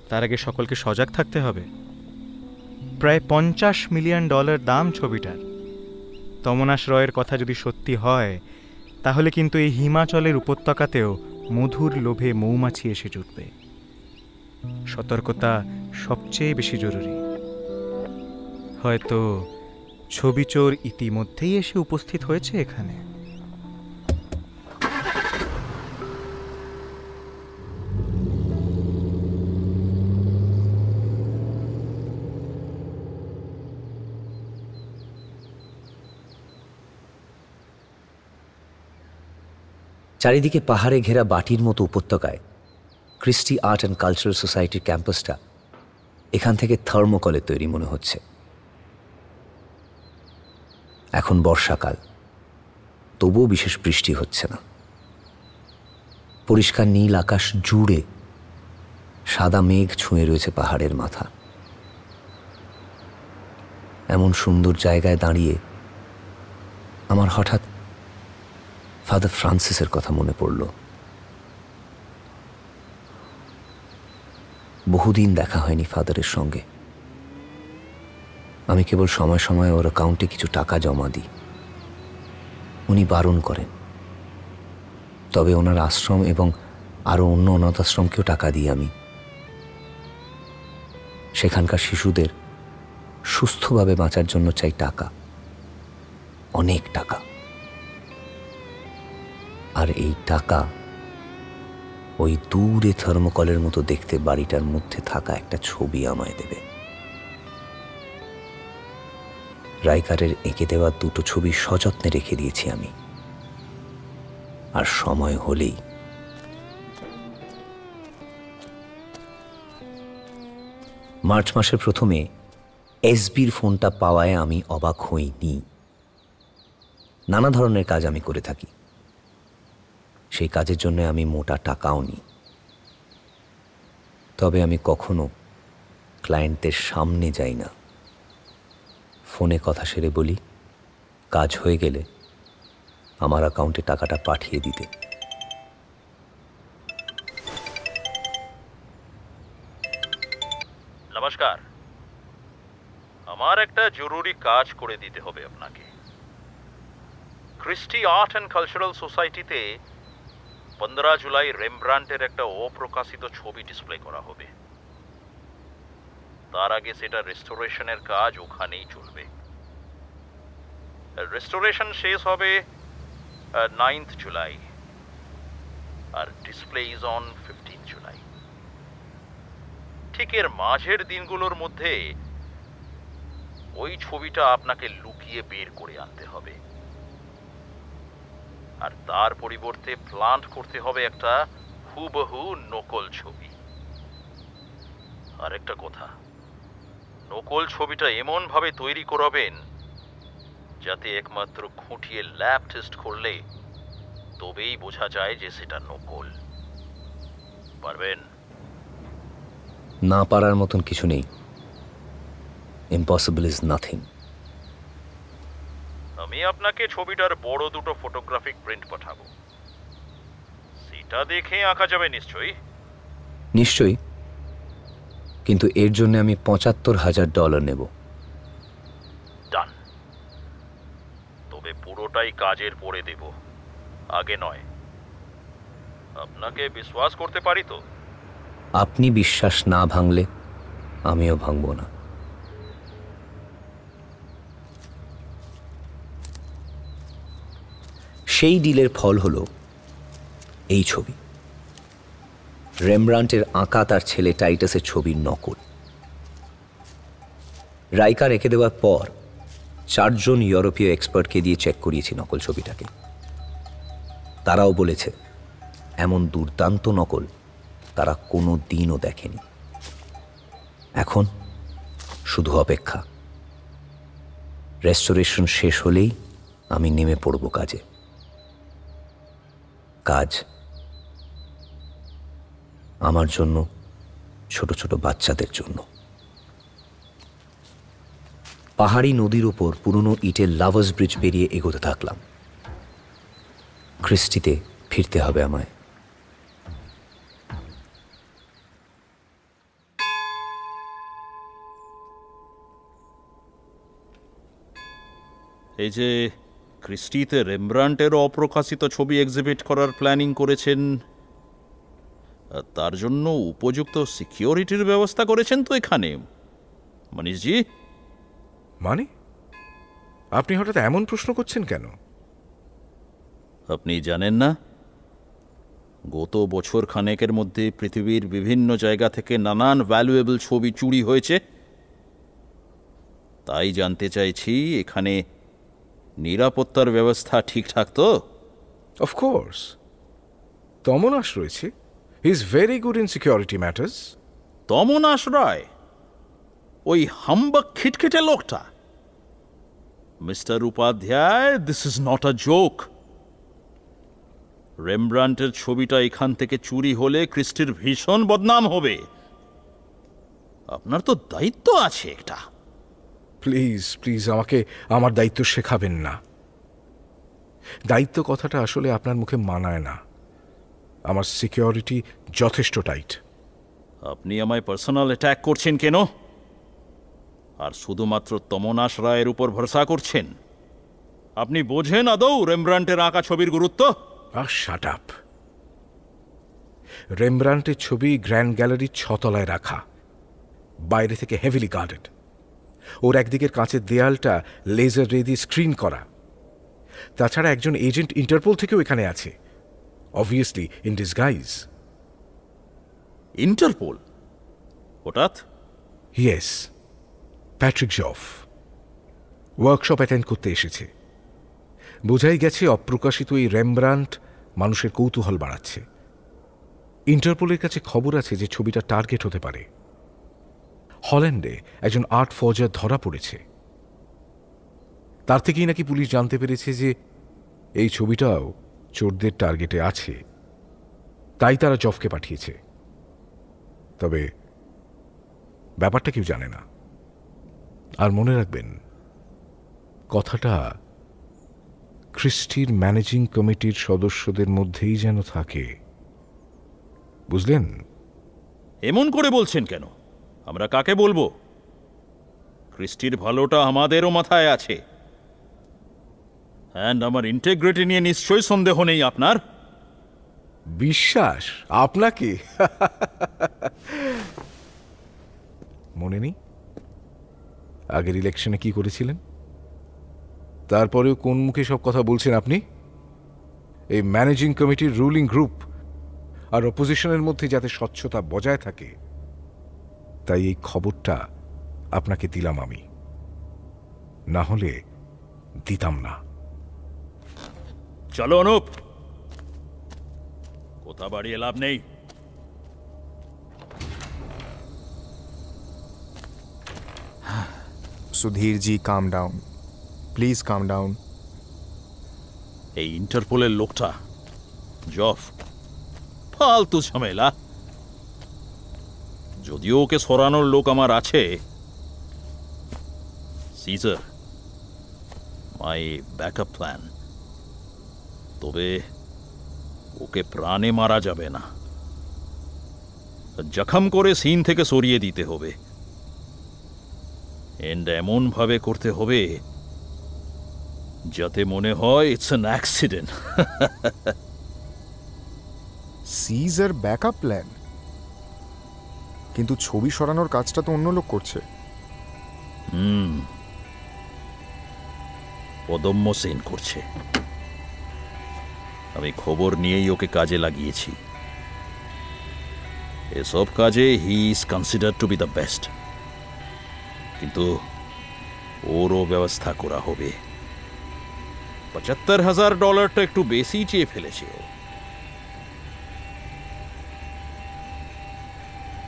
তার আগে সকলকে সজাগ থাকতে হবে। প্রায় $50 মিলিয়ন দাম ছবিটার। তমনাশ রয়ের কথা যদি সত্যি হয়, তাহলে কিন্তু এই হিমাচলের উপত্যকাতেও মধুর লোভে মৌমাছি এসে জুটবে। সতর্কতা সবচেয়ে বেশি জরুরি। হয়তো ছবি চোর ইতিমধ্যেই এসে উপস্থিত হয়েছে এখানে। চারিদিকে পাহাড়ে ঘেরা বাটির মতো উপত্যকায় ক্রিস্টি আর্ট অ্যান্ড কালচারাল সোসাইটির ক্যাম্পাসটা এখান থেকে থার্মোকলে তৈরি মনে হচ্ছে। এখন বর্ষাকাল, তবুও বিশেষ বৃষ্টি হচ্ছে না। পরিষ্কার নীল আকাশ জুড়ে সাদা মেঘ ছুঁয়ে রয়েছে পাহাড়ের মাথা। এমন সুন্দর জায়গায় দাঁড়িয়ে আমার হঠাৎ ফাদার ফ্রান্সিসের কথা মনে পড়ল। বহুদিন দেখা হয়নি ফাদারের সঙ্গে। আমি কেবল সময় সময় ওর অ্যাকাউন্টে কিছু টাকা জমা দিই। উনি বারণ করেন, তবে ওনার আশ্রম এবং আরও অন্য অনাথ আশ্রমকেও টাকা দিই আমি। সেখানকার শিশুদের সুস্থভাবে বাঁচার জন্য চাই টাকা, অনেক টাকা। আর এই টাকা ওই দূরে থার্মোকলের মতো দেখতে বাড়িটার মধ্যে থাকা একটা ছবি আমায় দেবে। রাইকারের এঁকে দেওয়া 2টো ছবি সযত্নে রেখে দিয়েছি আমি। আর সময় হলেই মার্চ মাসের প্রথমে এসবির ফোনটা পাওয়ায় আমি অবাক হইনি। নানা ধরনের কাজ আমি করে থাকি, সেই কাজের জন্য আমি মোটা টাকাও নিই। তবে আমি কখনো ক্লায়েন্টদের সামনে যাই না। ফোনে কথা সেরে বলি, কাজ হয়ে গেলে আমার অ্যাকাউন্টে টাকাটা পাঠিয়ে দিতে। নমস্কার, আমার একটা জরুরি কাজ করে দিতে হবে আপনাকে। ক্রিস্টি আর্ট অ্যান্ড কালচারাল সোসাইটিতে 15 জুলাই রেমব্রান্টের একটা অপ্রকাশিত ছবি ডিসপ্লে করা হবে। তার আগে সেটা রেস্টোরেশনের কাজ ওখানেই চলবে। রেস্টোরেশন শেষ হবে 9th জুলাই, আর ডিসপ্লে ইজ অন 15 জুলাই। ঠিক এর মাঝের দিনগুলোর মধ্যে ওই ছবিটা আপনাকে লুকিয়ে বের করে আনতে হবে, আর তার পরিবর্তে প্লান্ট করতে হবে একটা হুবহু নকল ছবি। আর একটা কথা, নকল ছবিটা এমন ভাবে তৈরি করাবেন যাতে একমাত্র খুঁটিয়ে ল্যাব টেস্ট করলে তবেই বোঝা যায় যে সেটা নকল। পারবেন? না পারার মতন কিছু নেই। Impossible is nothing. আমি আপনাকে ছবিটার বড় দুটো ফটোগ্রাফিক প্রিন্ট পাঠাবো, সেটা দেখে আঁকা যাবে নিশ্চয়ই? নিশ্চয়ই, কিন্তু এর জন্য আমি $৭৫,০০০ নেব। ডান। তবে পুরোটাই কাজের পরে দেব, আগে নয়। আপনাকে বিশ্বাস করতে পারি তো? আপনি বিশ্বাস না ভাঙলে আমিও ভাঙব না। সেই ডিলের ফল হলো এই ছবি। রেমব্রান্টের আঁকা তার ছেলে টাইটাসের ছবির নকল। রাইকা রেখে দেওয়ার পর 4 জন ইউরোপীয় এক্সপার্টকে দিয়ে চেক করিয়েছি নকল ছবিটাকে। তারাও বলেছে এমন দুর্দান্ত নকল তারা কোনো দিনও দেখেনি। এখন শুধু অপেক্ষা। রেস্টোরেশন শেষ হলেই আমি নেমে পড়ব কাজে। কাজ আমার জন্য, ছোট ছোট বাচ্চাদের জন্য। পাহাড়ি নদীর ওপর পুরনো ইটের লাভার্স ব্রিজ পেরিয়ে এগোতে থাকলাম। ক্রিস্টিতে ফিরতে হবে আমায়। এই যে ক্রিস্টিতে রেমব্রান্টের অপ্রকাশিত ছবি এক্সিবিট করার প্ল্যানিং করেছেন, তার জন্য উপযুক্ত সিকিউরিটির ব্যবস্থা করেছেন তো এখানে, মনীষজি? মানে আপনি হঠাৎ এমন প্রশ্ন করছেন কেন? আপনি জানেন না, গত বছর খানেকের মধ্যে পৃথিবীর বিভিন্ন জায়গা থেকে নানান ভ্যালুয়েবল ছবি চুরি হয়েছে। তাই জানতে চাইছি এখানে নিরাপত্তার ব্যবস্থা ঠিকঠাক তো? অফকোর্স, তমনাশ রয়েছে। He is very good in security matters. Tamonash Roy? ওই হাম্বাক খিটখিটে লোকটা? Mister Upadhyay, this is not a joke. রেমব্রান্টের ছবিটা এখান থেকে চুরি হলে ক্রিস্টির ভীষণ বদনাম হবে। আপনার তো দায়িত্ব আছে একটা। প্লিজ প্লিজ আমাকে আমার দায়িত্ব শেখাবেন না। দায়িত্ব কথাটা আসলে আপনার মুখে মানায় না। আমার সিকিউরিটি যথেষ্ট টাইট। আপনি আমায় পার্সোনাল অ্যাটাক করছেন কেন? আর শুধুমাত্র তমনাশ রায়ের উপর ভরসা করছেন? আপনি বোঝেন আদৌ রেমব্রান্টের আঁকা ছবির গুরুত্ব? Shut up. রেমব্রান্টের ছবি গ্র্যান্ড গ্যালারির 6 তলায় রাখা, বাইরে থেকে হেভিলি গার্ডেড। ওর একদিকের কাঁচের দেয়ালটা লেজার রে দিয়ে স্ক্রিন করা। তাছাড়া একজন এজেন্ট ইন্টারপোল থেকেও এখানে আছে, অবভিয়াসলি ইন ডিসগাইজ। ইন্টারপোল? হঠাৎ? ইয়েস, প্যাট্রিক জফ ওয়ার্কশপ অ্যাটেন্ড করতে এসেছে। বোঝাই গেছে অপ্রকাশিত এই রেমব্রান্ট মানুষের কৌতূহল বাড়াচ্ছে। ইন্টারপোলের কাছে খবর আছে যে ছবিটা টার্গেট হতে পারে। হল্যান্ডে একজন আর্ট ফর্জার ধরা পড়েছে। তার থেকেই নাকি পুলিশ জানতে পেরেছে যে এই ছবিটাও চোরদের টার্গেটে আছে। তাই তারা জফকে পাঠিয়েছে। তবে ব্যাপারটা কেউ জানে না। আর মনে রাখবেন, কথাটা ক্রিস্টির ম্যানেজিং কমিটির সদস্যদের মধ্যেই যেন থাকে, বুঝলেন? এমন করে বলছেন কেন? আমরা কাকে বলবো? ক্রিস্টির ভালোটা আমাদেরও মাথায় আছে, অ্যান্ড আমার ইন্টিগ্রিটি নিয়ে নিশ্চয়ই সন্দেহ নেই আপনার। বিশ্বাস আপনাকে? মনে নেই আগের ইলেকশনে কি করেছিলেন? তারপরেও কোন মুখে সব কথা বলছেন আপনি? এই ম্যানেজিং কমিটির রুলিং গ্রুপ আর অপোজিশনের মধ্যে যাতে স্বচ্ছতা বজায় থাকে, তাই এই খবরটা আপনাকে দিলাম আমি, না হলে দিতাম না। চলো অনুপ, কথা বাড়িয়ে লাভ নেই। সুধীর জি, কাম ডাউন প্লিজ, কাম ডাউন। এই ইন্টারপোলের লোকটা জফ ফালতু ঝামেলা। যদিও ওকে সরানোর লোক আমার আছে, সিজার মাই ব্যাকআপ প্ল্যান, তবে ওকে প্রাণে মারা যাবে না, জখম করে সিন থেকে সরিয়ে দিতে হবে, এন্ড এমন ভাবে করতে হবে যাতে মনে হয় it's an accident. Caesar backup plan? কিন্তু ছবি সরানোর কাজটা তো অন্য লোক করছে। অদম্য সেন করছে। আমি খবর নিয়েই ওকে কাজে লাগিয়েছি। এসব কাজে he is considered two B the best, কিন্তু ওরও ব্যবস্থা করা হবে। $৭৫,০০০ একটু বেশি চেয়ে ফেলেছে ও।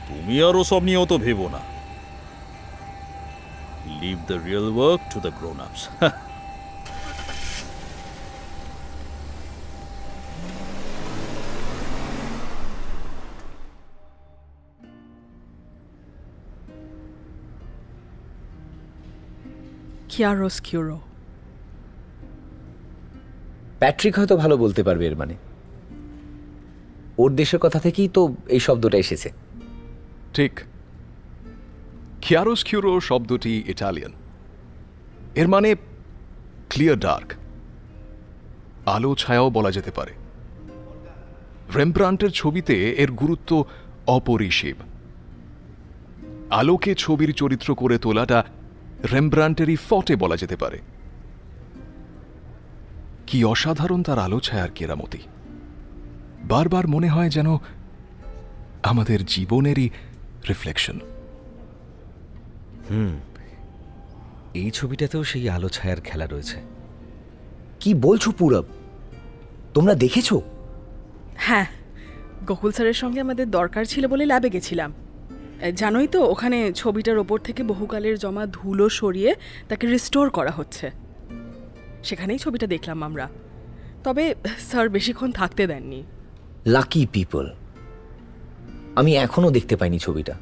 তুমি আর ওসব নিয়েও তো ভেবো না। Live the real work to the grown ups. Chiaroscuro. Patrick হয়তো ভালো বলতে পারবে এর মানে। ওর দেশের কথা থেকেই তো এই শব্দটা এসেছে। ঠিক, চিয়ারোস্কিউরো শব্দটি ইটালিয়ান। এর মানে ক্লিয়ার ডার্ক, আলো ছায়াও বলা যেতে পারে। রেমব্রান্টের ছবিতে এর গুরুত্ব অপরিসীম। আলোকে ছবির চরিত্র করে তোলাটা রেমব্রান্টেরই ফটে বলা যেতে পারে। কি অসাধারণ তার আলো ছায়ার কেরামতি! বারবার মনে হয় যেন আমাদের জীবনেরই রিফ্লেকশন। এই ছবিটাতেও সেই আলো ছায়ার খেলা রয়েছে। কি বলছো পূরব, তোমরা দেখেছো? হ্যাঁ, গোকুল স্যারের সঙ্গে আমাদের দরকার ছিল বলে ল্যাবে গেছিলাম। জানোই তো, ওখানে ছবিটার ওপর থেকে বহুকালের জমা ধুলো সরিয়ে তাকে রিস্টোর করা হচ্ছে। সেখানেই ছবিটা দেখলাম আমরা। তবে স্যার বেশিক্ষণ থাকতে দেননি। Lucky people. আমি এখনো দেখতে পাইনি ছবিটা।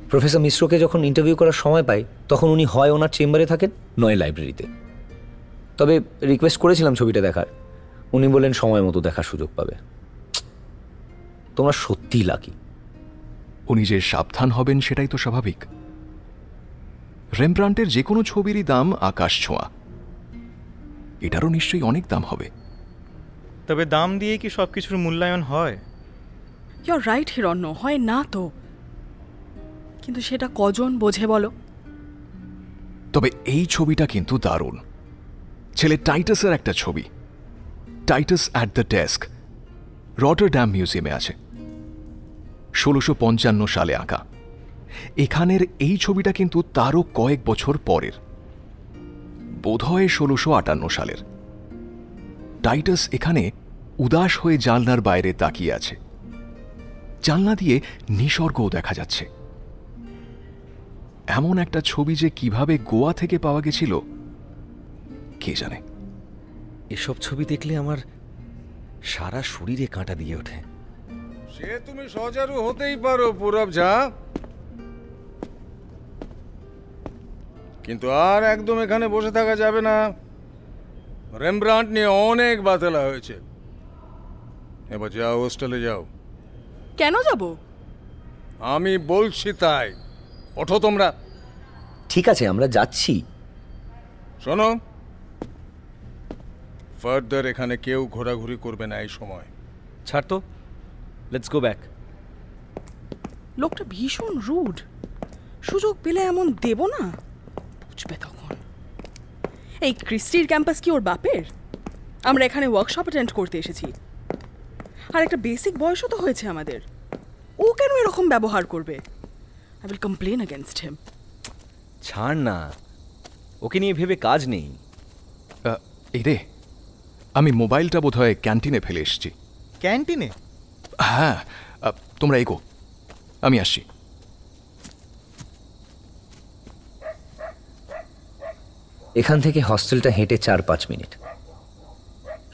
প্রফেসর মিশ্রকে যখন ইন্টারভিউ করার সময় পাই, তখন উনি হয় ওনার চেম্বারে থাকেন, নয় লাইব্রেরিতে। তবে রিকোয়েস্ট করেছিলাম ছবিটা দেখার, উনি বলেন সময় মতো দেখার সুযোগ পাবে। তোমরা সত্যিই লাকি। উনি যে সাবধান হবেন সেটাই তো স্বাভাবিক। রেমব্রান্টের যে কোনো ছবিরই দাম আকাশ ছোঁয়া, এটারও নিশ্চয়ই অনেক দাম হবে। তবে দাম দিয়ে কি সবকিছুর মূল্যায়ন হয়? ইউর রাইট হিরণ্য, হয় না তো। কিন্তু সেটা কজন বোঝে বলো? তবে এই ছবিটা কিন্তু দারুণ। ছেলে টাইটাসের একটা ছবি, Titus at the desk, Rotterdam মিউজিয়ামে আছে। ১৬৫৫ সালে আঁকা। এখানের এই ছবিটা কিন্তু তারও কয়েক বছর পরের, বোধহয় ১৬৫৮ সালের। টাইটাস এখানে উদাস হয়ে জানলার বাইরে তাকিয়ে আছে। জানলা দিয়ে নিসর্গও দেখা যাচ্ছে। এমন একটা ছবি যে কিভাবে গোয়া থেকে পাওয়া গেছিল কে জানে। এসব ছবি দেখলে আমার সারা শরীরে কাঁটা দিয়ে ওঠে। সে তুমি সজারু হতেই পারো পূরব ঝা, কিন্তু আর একদম এখানে বসে থাকা যাবে না। রেমব্রান্ট নিয়ে অনেক বাতেলা হয়েছে, এবার যাও হোস্টেলে যাও। কেন যাব? আমি বলছি তাই, ওঠো তোমরা। ঠিক আছে, আমরা যাচ্ছি। শোনো, ফার্দার এখানে কেউ ঘোরাঘুরি করবে না এই সময়। ছাড় তো, লেটস গো ব্যাক। লোকটা ভীষণ রুড, সুযোগ পেলে এমন দেব না, বুঝবে তখন। এই ক্রিস্টির ক্যাম্পাস কি ওর বাপের? আমরা এখানে ওয়ার্কশপ অ্যাটেন্ড করতে এসেছি, আর একটা বেসিক বয়সও তো হয়েছে আমাদের। ও কেন এরকম ব্যবহার করবে? আই উইল কমপ্লেন এগেইনস্ট হিম। ছাড় না, ওকে নিয়ে ভেবে কাজ নেই। এই রে, আমি মোবাইলটা বোধহয় ক্যান্টিনে ফেলে এসেছি। ক্যান্টিনে? হ্যাঁ, তোমরা এগো, আমি আসছি। এখান থেকে হস্টেলটা হেঁটে 4-5 মিনিট।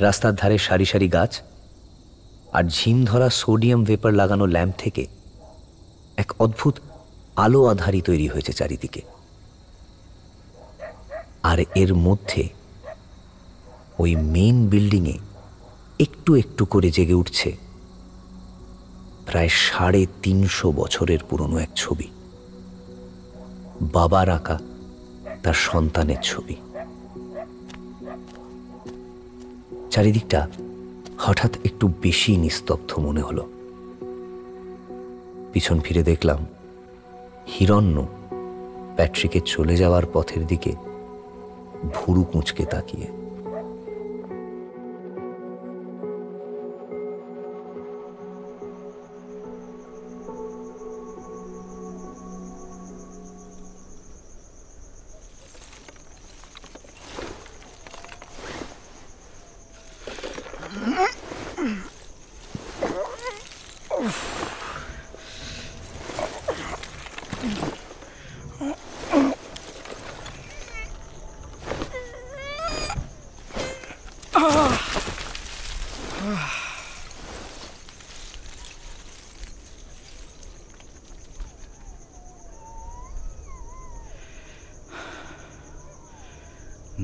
রাস্তার ধারে সারি সারি গাছ আর ঝিম ধরা সোডিয়াম ভেপার লাগানো ল্যাম্প থেকে এক অদ্ভুত আলো আধারি তৈরি হয়েছে চারিদিকে। আর এর মধ্যে ওই মেইন বিল্ডিংয়ে একটু একটু করে জেগে উঠছে প্রায় 350 বছরের পুরনো এক ছবি, বাবার আঁকা তার সন্তানের ছবি। চারিদিকটা হঠাৎ একটু বেশি নিস্তব্ধ মনে হলো। পিছন ফিরে দেখলাম হিরণ্য প্যাট্রিকের চলে যাওয়ার পথের দিকে ভুরু কুঁচকে তাকিয়ে।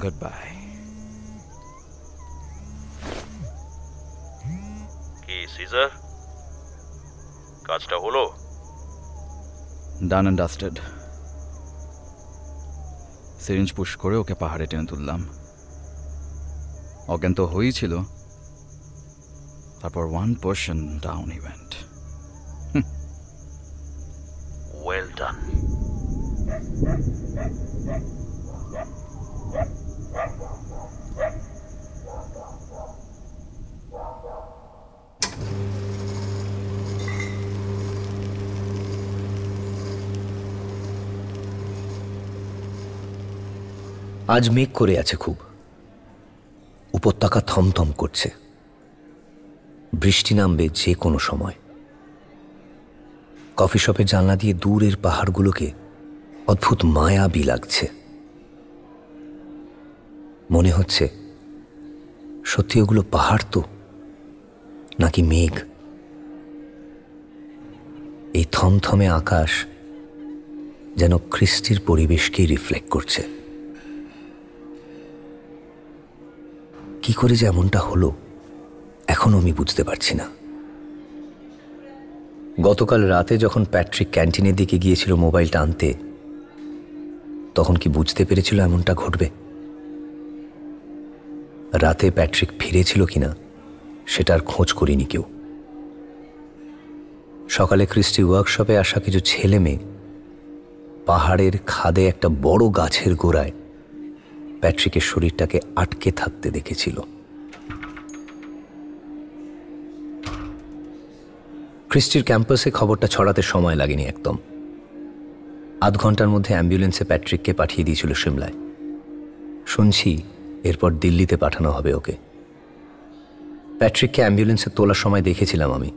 Goodbye. কি সিজার, কাজটা হলো? Done and dusted. Syringe push করে ওকে পাহাড়ে টেনে তুললাম। অজ্ঞান তো হয়েছিল, তারপর 1% ডাউন ইভেন্ট। Well done. আজ মেঘ করে আছে খুব, উপত্যকা থমথম করছে, বৃষ্টি নামবে যে কোনো সময়। কফি শপের জানলা দিয়ে দূরের পাহাড়গুলোকে অদ্ভুত মায়াবী লাগছে। মনে হচ্ছে সত্যি ওগুলো পাহাড় তো নাকি মেঘ। এই থমথমে আকাশ যেন ক্রিস্টির পরিবেশকেই রিফ্লেক্ট করছে। কি করে যে এমনটা হলো এখনো আমি বুঝতে পারছি না। গতকাল রাতে যখন প্যাট্রিক ক্যান্টিনের দিকে গিয়েছিল মোবাইলটা আনতে, তখন কি বুঝতে পেরেছিল এমনটা ঘটবে? রাতে প্যাট্রিক ফিরেছিল কিনা সেটার খোঁজ করিনি কেউ। সকালে ক্রিস্টি ওয়ার্কশপে আসা কিছু ছেলে মেয়ে পাহাড়ের খাদে একটা বড় গাছের গোড়ায় প্যাট্রিকের শরীরটাকে আটকে থাকতে দেখেছিল। ক্রিস্টির ক্যাম্পাসে খবরটা ছড়াতে সময় লাগেনি একদম। আধ ঘন্টার মধ্যে অ্যাম্বুলেন্সে প্যাট্রিককে পাঠিয়ে দিয়েছিল সিমলায়। শুনছি এরপর দিল্লিতে পাঠানো হবে ওকে। প্যাট্রিককে অ্যাম্বুলেন্সে তোলার সময় দেখেছিলাম আমি।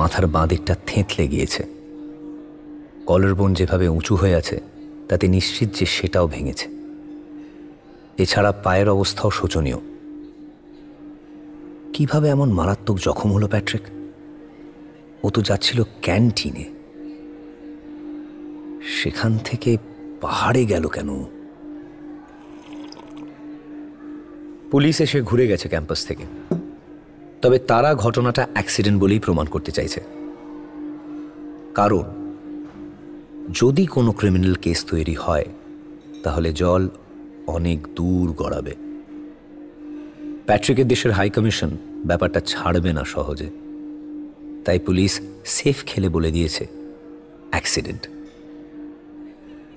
মাথার বাঁ দিকটা থেঁতলে গিয়েছে, কলারবোন যেভাবে উঁচু হয়ে আছে তাতে নিশ্চিত যে সেটাও ভেঙেছে। এছাড়া পায়ের অবস্থাও শোচনীয়। কিভাবে এমন মারাত্মক জখম হলো প্যাট্রিক? ও তো যাচ্ছিল ক্যান্টিনে, সেখান থেকে পাহাড়ে গেল কেন? পুলিশ এসে ঘুরে গেছে ক্যাম্পাস থেকে, তবে তারা ঘটনাটা অ্যাক্সিডেন্ট বলেই প্রমাণ করতে চাইছে। কারণ যদি কোনো ক্রিমিনাল কেস তৈরি হয় তাহলে জল অনেক দূর গড়াবে। প্যাট্রিকের দেশের হাই কমিশন ব্যাপারটা ছাড়বে না সহজে, তাই পুলিশ সেফ খেলে বলে দিয়েছে অ্যাক্সিডেন্ট।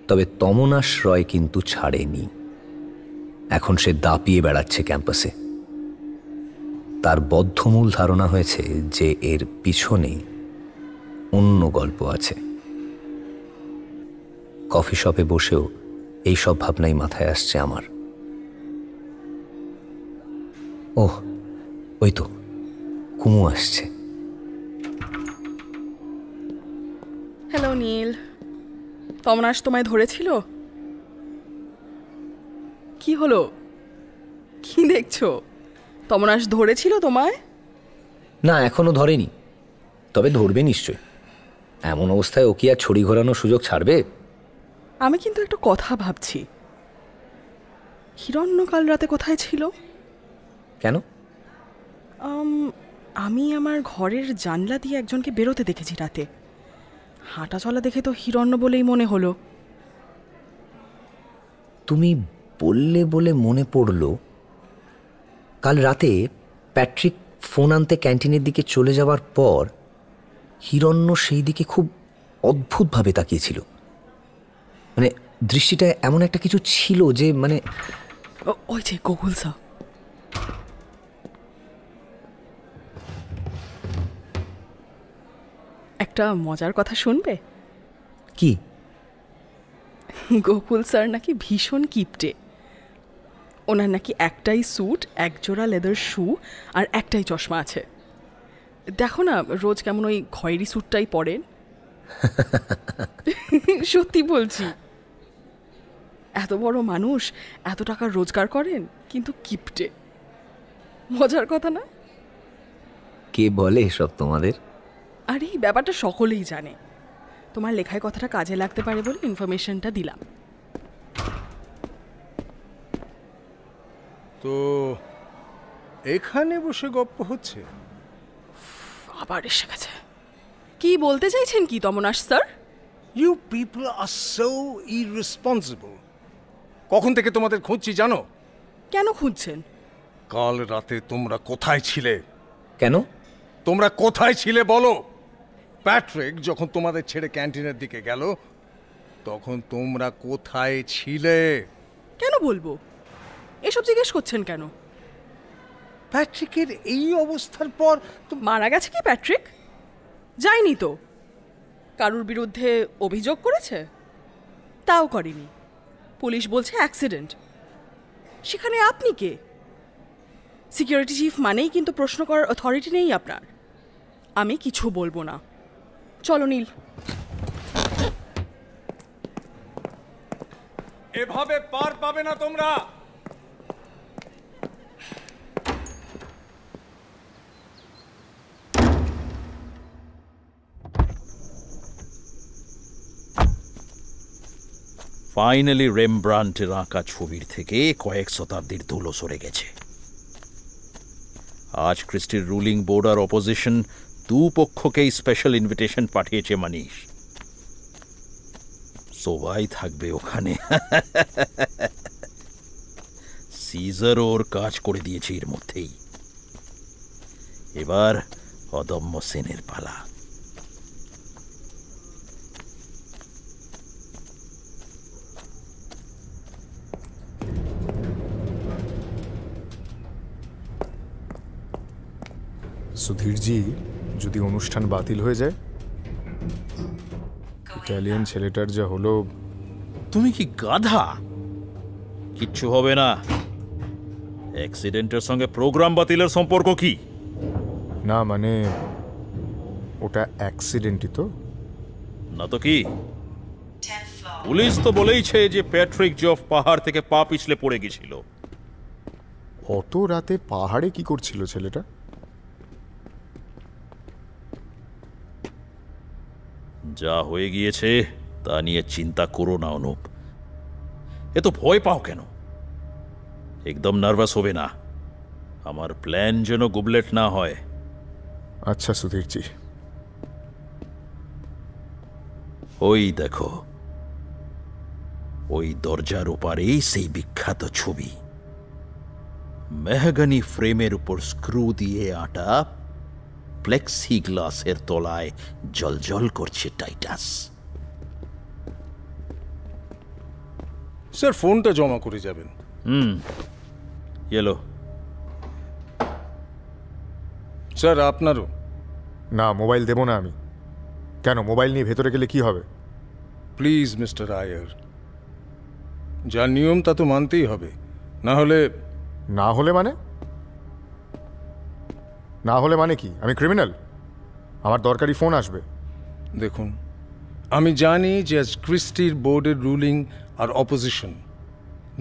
তবে তমনাশ রয় কিন্তু ছাড়েনি। এখন সে দাপিয়ে বেড়াচ্ছে ক্যাম্পাসে। তার বদ্ধমূল ধারণা হয়েছে যে এর পিছনে অন্য গল্প আছে। কফি শপে বসেও এই সব ভাবনাই মাথায় আসছে আমার। ওহ, ওই তো কুমু আসছে। হ্যালো নীল, তমনাশ তোমায় ধরেছিল? কি হলো, কি দেখছো? তমনাশ ধরেছিল তোমায়? না, এখনো ধরেনি, তবে ধরবে নিশ্চয়। এমন অবস্থায় ও কি আর ছড়ি ঘোরানোর সুযোগ ছাড়বে? আমি কিন্তু একটা কথা ভাবছি, হিরণ্য কাল রাতে কোথায় ছিল? কেন? আমি আমার ঘরের জানলা দিয়ে একজনকে বেরোতে দেখেছি রাতে। হাঁটা চলা দেখে তো হিরণ্য বলেই মনে হলো। তুমি বললে বলে মনে পড়ল, কাল রাতে প্যাট্রিক ফোন আনতে ক্যান্টিনের দিকে চলে যাওয়ার পর হিরণ্য সেই দিকে খুব অদ্ভুতভাবে তাকিয়েছিল। মানে দৃষ্টিটা এমন একটা কিছু ছিল যে মানে ওই যে গোকুল স্যার। একটা মজার কথা শুনবে? কি? গোকুল স্যার নাকি ভীষণ কিপটে। ওনার নাকি একটাই স্যুট, একজোড়া লেদার শু আর একটাই চশমা আছে। দেখো না রোজ কেমন ওই খয়েরি স্যুটটাই পরেন। সত্যি বলছি, এত বড় মানুষ, এত টাকা রোজগার করেন, কিন্তু কিপটে। মজার কথা না? কে বলে এসব তোমাদের? আর এই ব্যাপারটা সকলেই জানে। তোমার লেখায় কথাটা কাজে লাগতে পারে বলে ইনফরমেশনটা দিলাম। তো এখানে বসে গপ্প হচ্ছে? আবার এসে গেছে। কি বলতে চাইছেন কি Tamonash sir? You people are so irresponsible. কখন থেকে তোমাদের খুঁজছি জানো? কেন খুঁজছেন? কাল রাতে তোমরা কোথায় ছিলে? কেন? তোমরা কোথায় ছিলে বলো? প্যাট্রিক যখন তোমাদের ছেড়ে ক্যান্টিনের দিকে গেল তখন তোমরা কোথায় ছিলে? কেন বলবো? এসব জিজ্ঞেস করছেন কেন? প্যাট্রিকের এই অবস্থার পর তো মারা গেছে কি প্যাট্রিক? যায়নি তো। কারুর বিরুদ্ধে অভিযোগ করেছে? তাও করেনি। পুলিশ বলছে অ্যাক্সিডেন্ট। সেখানে আপনি কে? সিকিউরিটি চিফ মানেই কিন্তু প্রশ্ন করার অথরিটি নেই আপনার। আমি কিছু বলবো না। চলো নীল। এভাবে পার পাবে না তোমরা। ফাইনালি রেমব্রান্টের আঁকা ছবির থেকে কয়েক শতাব্দীর ধুলো সরে গেছে। আজ ক্রিস্টির রুলিং বোর্ড আর অপোজিশন দুপক্ষকেই স্পেশাল ইনভিটেশন পাঠিয়েছে মানিশ। সবাই থাকবে ওখানে। সিজার ওর কাজ করে দিয়েছে এর মধ্যেই। এবার অদম্য সেনের পালা। সুধীরজি, যদি অনুষ্ঠান বাতিল হয়ে যায়? ইটালিয়ান ছেলেটার যা হলো। তুমি কি গাধা? কিচ্ছু হবে না। অ্যাক্সিডেন্টের সঙ্গে প্রোগ্রাম বাতিলের সম্পর্ক কি? না মানে ওটা অ্যাক্সিডেন্টই তো না তো কি? পুলিশ তো বলেইছে যে প্যাট্রিক জফ পাহাড় থেকে পা পিছলে পড়ে গেছিল। অত রাতে পাহাড়ে কি করছিল ছেলেটা? যা হয়ে গিয়েছে তা নিয়ে চিন্তা করো না অনুপ। এ তো ভয় পাও কেন? একদম নার্ভাস হবে না। আমার প্ল্যান যেন গুবলেট না হয়। আচ্ছা সুধীরজি। ওই দেখো, ওই দরজার ওপারেই সেই বিখ্যাত ছবি। মেহগানি ফ্রেমের উপর স্ক্রু দিয়ে আটা, প্লেক্সি গ্লাসের তলায় জলজল করছে টাইটাস। স্যার ফোনটা জমা করে যাবেন। এলো স্যার আপনারও। না, মোবাইল দেব না আমি। কেন, মোবাইল নিয়ে ভেতরে গেলে কি হবে? প্লিজ মিস্টার আয়ার, যা নিয়ম তা তো মানতেই হবে। না হলে মানে? না হলে মানে কি? আমি ক্রিমিনাল? আমার দরকারি ফোন আসবে। দেখুন, আমি জানি যে আজ ক্রিস্টির বোর্ডের রুলিং আর অপোজিশন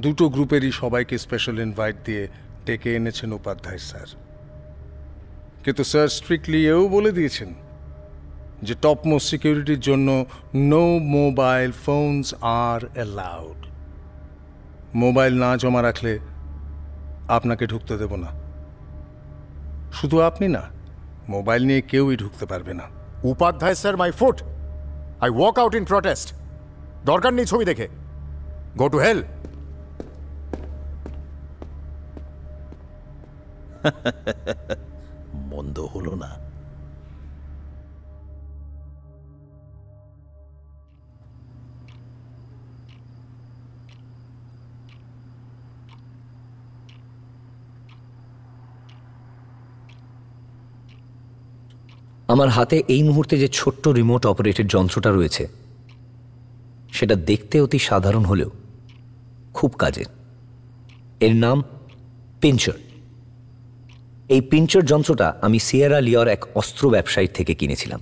দুটো গ্রুপেরই সবাইকে স্পেশাল ইনভাইট দিয়ে ডেকে এনেছেন উপাধ্যায় স্যার। কিন্তু স্যার স্ট্রিক্টলি এও বলে দিয়েছেন যে টপ মোস্ট সিকিউরিটির জন্য no mobile phones are allowed. Mobile না জমা রাখলে আপনাকে ঢুকতে দেব না। শুধু আপনি না, মোবাইল নিয়ে কেউই ঢুকতে পারবে না। Upadhyay sir, my foot, I walk out in protest. দরকার নেই ছবি দেখে। Go to hell. মন্দ হলো না। আমার হাতে এই মুহূর্তে যে ছোট্ট রিমোট অপারেটেড যন্ত্রটা রয়েছে সেটা দেখতে অতি সাধারণ হলেও খুব কাজের। এর নাম পিঞ্চার। এই পিঞ্চার যন্ত্রটা আমি সিয়েরা লিওর এক অস্ত্র ব্যবসায়ীর থেকে কিনেছিলাম।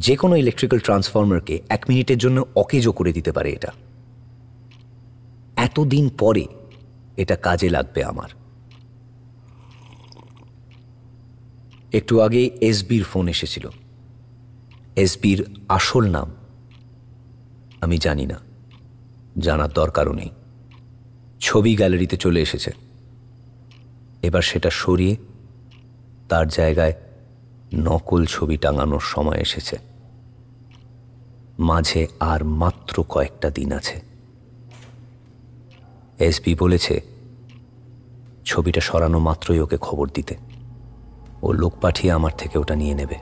যে কোনো ইলেকট্রিক্যাল ট্রান্সফরমারকে 1 মিনিটের জন্য অকেজো করে দিতে পারে এটা। এতদিন পরে এটা কাজে লাগবে আমার। একটু আগে এসবির ফোন এসেছিল। এসবির আসল নাম আমি জানি না, জানার দরকারও নেই। ছবি গ্যালারিতে চলে এসেছে। এবার সেটা সরিয়ে তার জায়গায় নকল ছবি টাঙানোর সময় এসেছে। মাঝে আর মাত্র কয়েকটা দিন আছে। এসবি বলেছে ছবিটা সরানো মাত্রই ওকে খবর দিতে। ও লোক পাঠিয়ে আমার থেকে ওটা নিয়ে নেবে।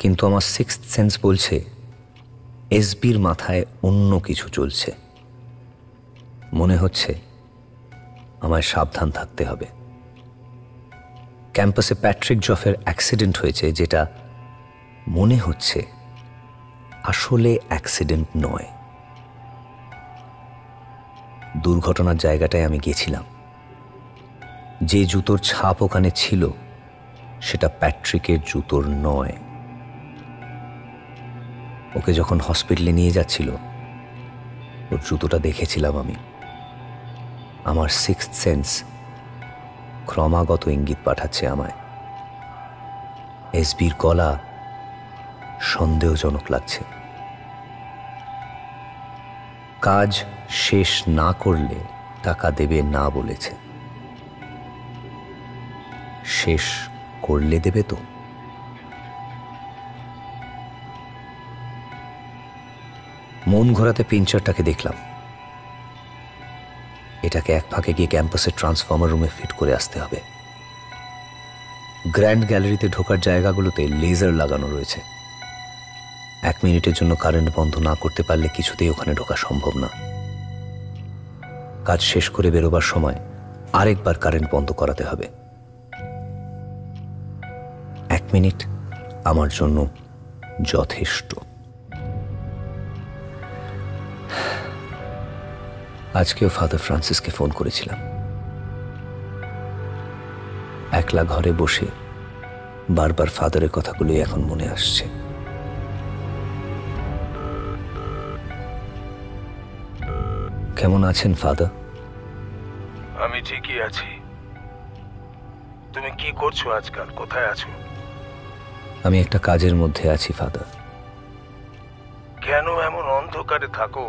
কিন্তু আমার সিক্সথ সেন্স বলছে এসবির মাথায় অন্য কিছু চলছে। মনে হচ্ছে আমায় সাবধান থাকতে হবে। ক্যাম্পাসে প্যাট্রিক জফের অ্যাক্সিডেন্ট হয়েছে, যেটা মনে হচ্ছে আসলে অ্যাক্সিডেন্ট নয়। দুর্ঘটনার জায়গাটায় আমি গেছিলাম। যে জুতোর ছাপ ওখানে ছিল সেটা প্যাট্রিকের জুতোর নয়। ওকে যখন হসপিটালে নিয়ে যাচ্ছিল ওর জুতোটা দেখেছিলাম আমি। আমার সিক্সথ সেন্স ক্রমাগত ইঙ্গিত পাঠাচ্ছে আমায়। এসবির গলা সন্দেহজনক লাগছে। কাজ শেষ না করলে টাকা দেবে না বলেছে। শেষ করলে দেবে তো? মন ঘোরাতে পিঞ্চারটাকে দেখলাম। এটাকে এক ফাঁকে গিয়ে ক্যাম্পাসের ট্রান্সফর্মার রুমে ফিট করে আসতে হবে। গ্র্যান্ড গ্যালারিতে ঢোকার জায়গাগুলোতে লেজার লাগানো রয়েছে। 1 মিনিটের জন্য কারেন্ট বন্ধ না করতে পারলে কিছুতেই ওখানে ঢোকা সম্ভব না। কাজ শেষ করে বেরোবার সময় আরেকবার কারেন্ট বন্ধ করাতে হবে। 1 মিনিট আমার জন্য যথেষ্ট। আজকেও ফাদার ফ্রান্সিসকে ফোন করেছিলাম। একলা ঘরে বসে বারবার ফাদারের কথাগুলোই এখন মনে আসছে। কেমন আছেন ফাদার? আমি ঠিকই আছি। তুমি কি করছো আজকাল? কোথায় আছো? আমি একটা কাজের মধ্যে আছি ফাদার। কেন এমন অন্ধকারে থাকো?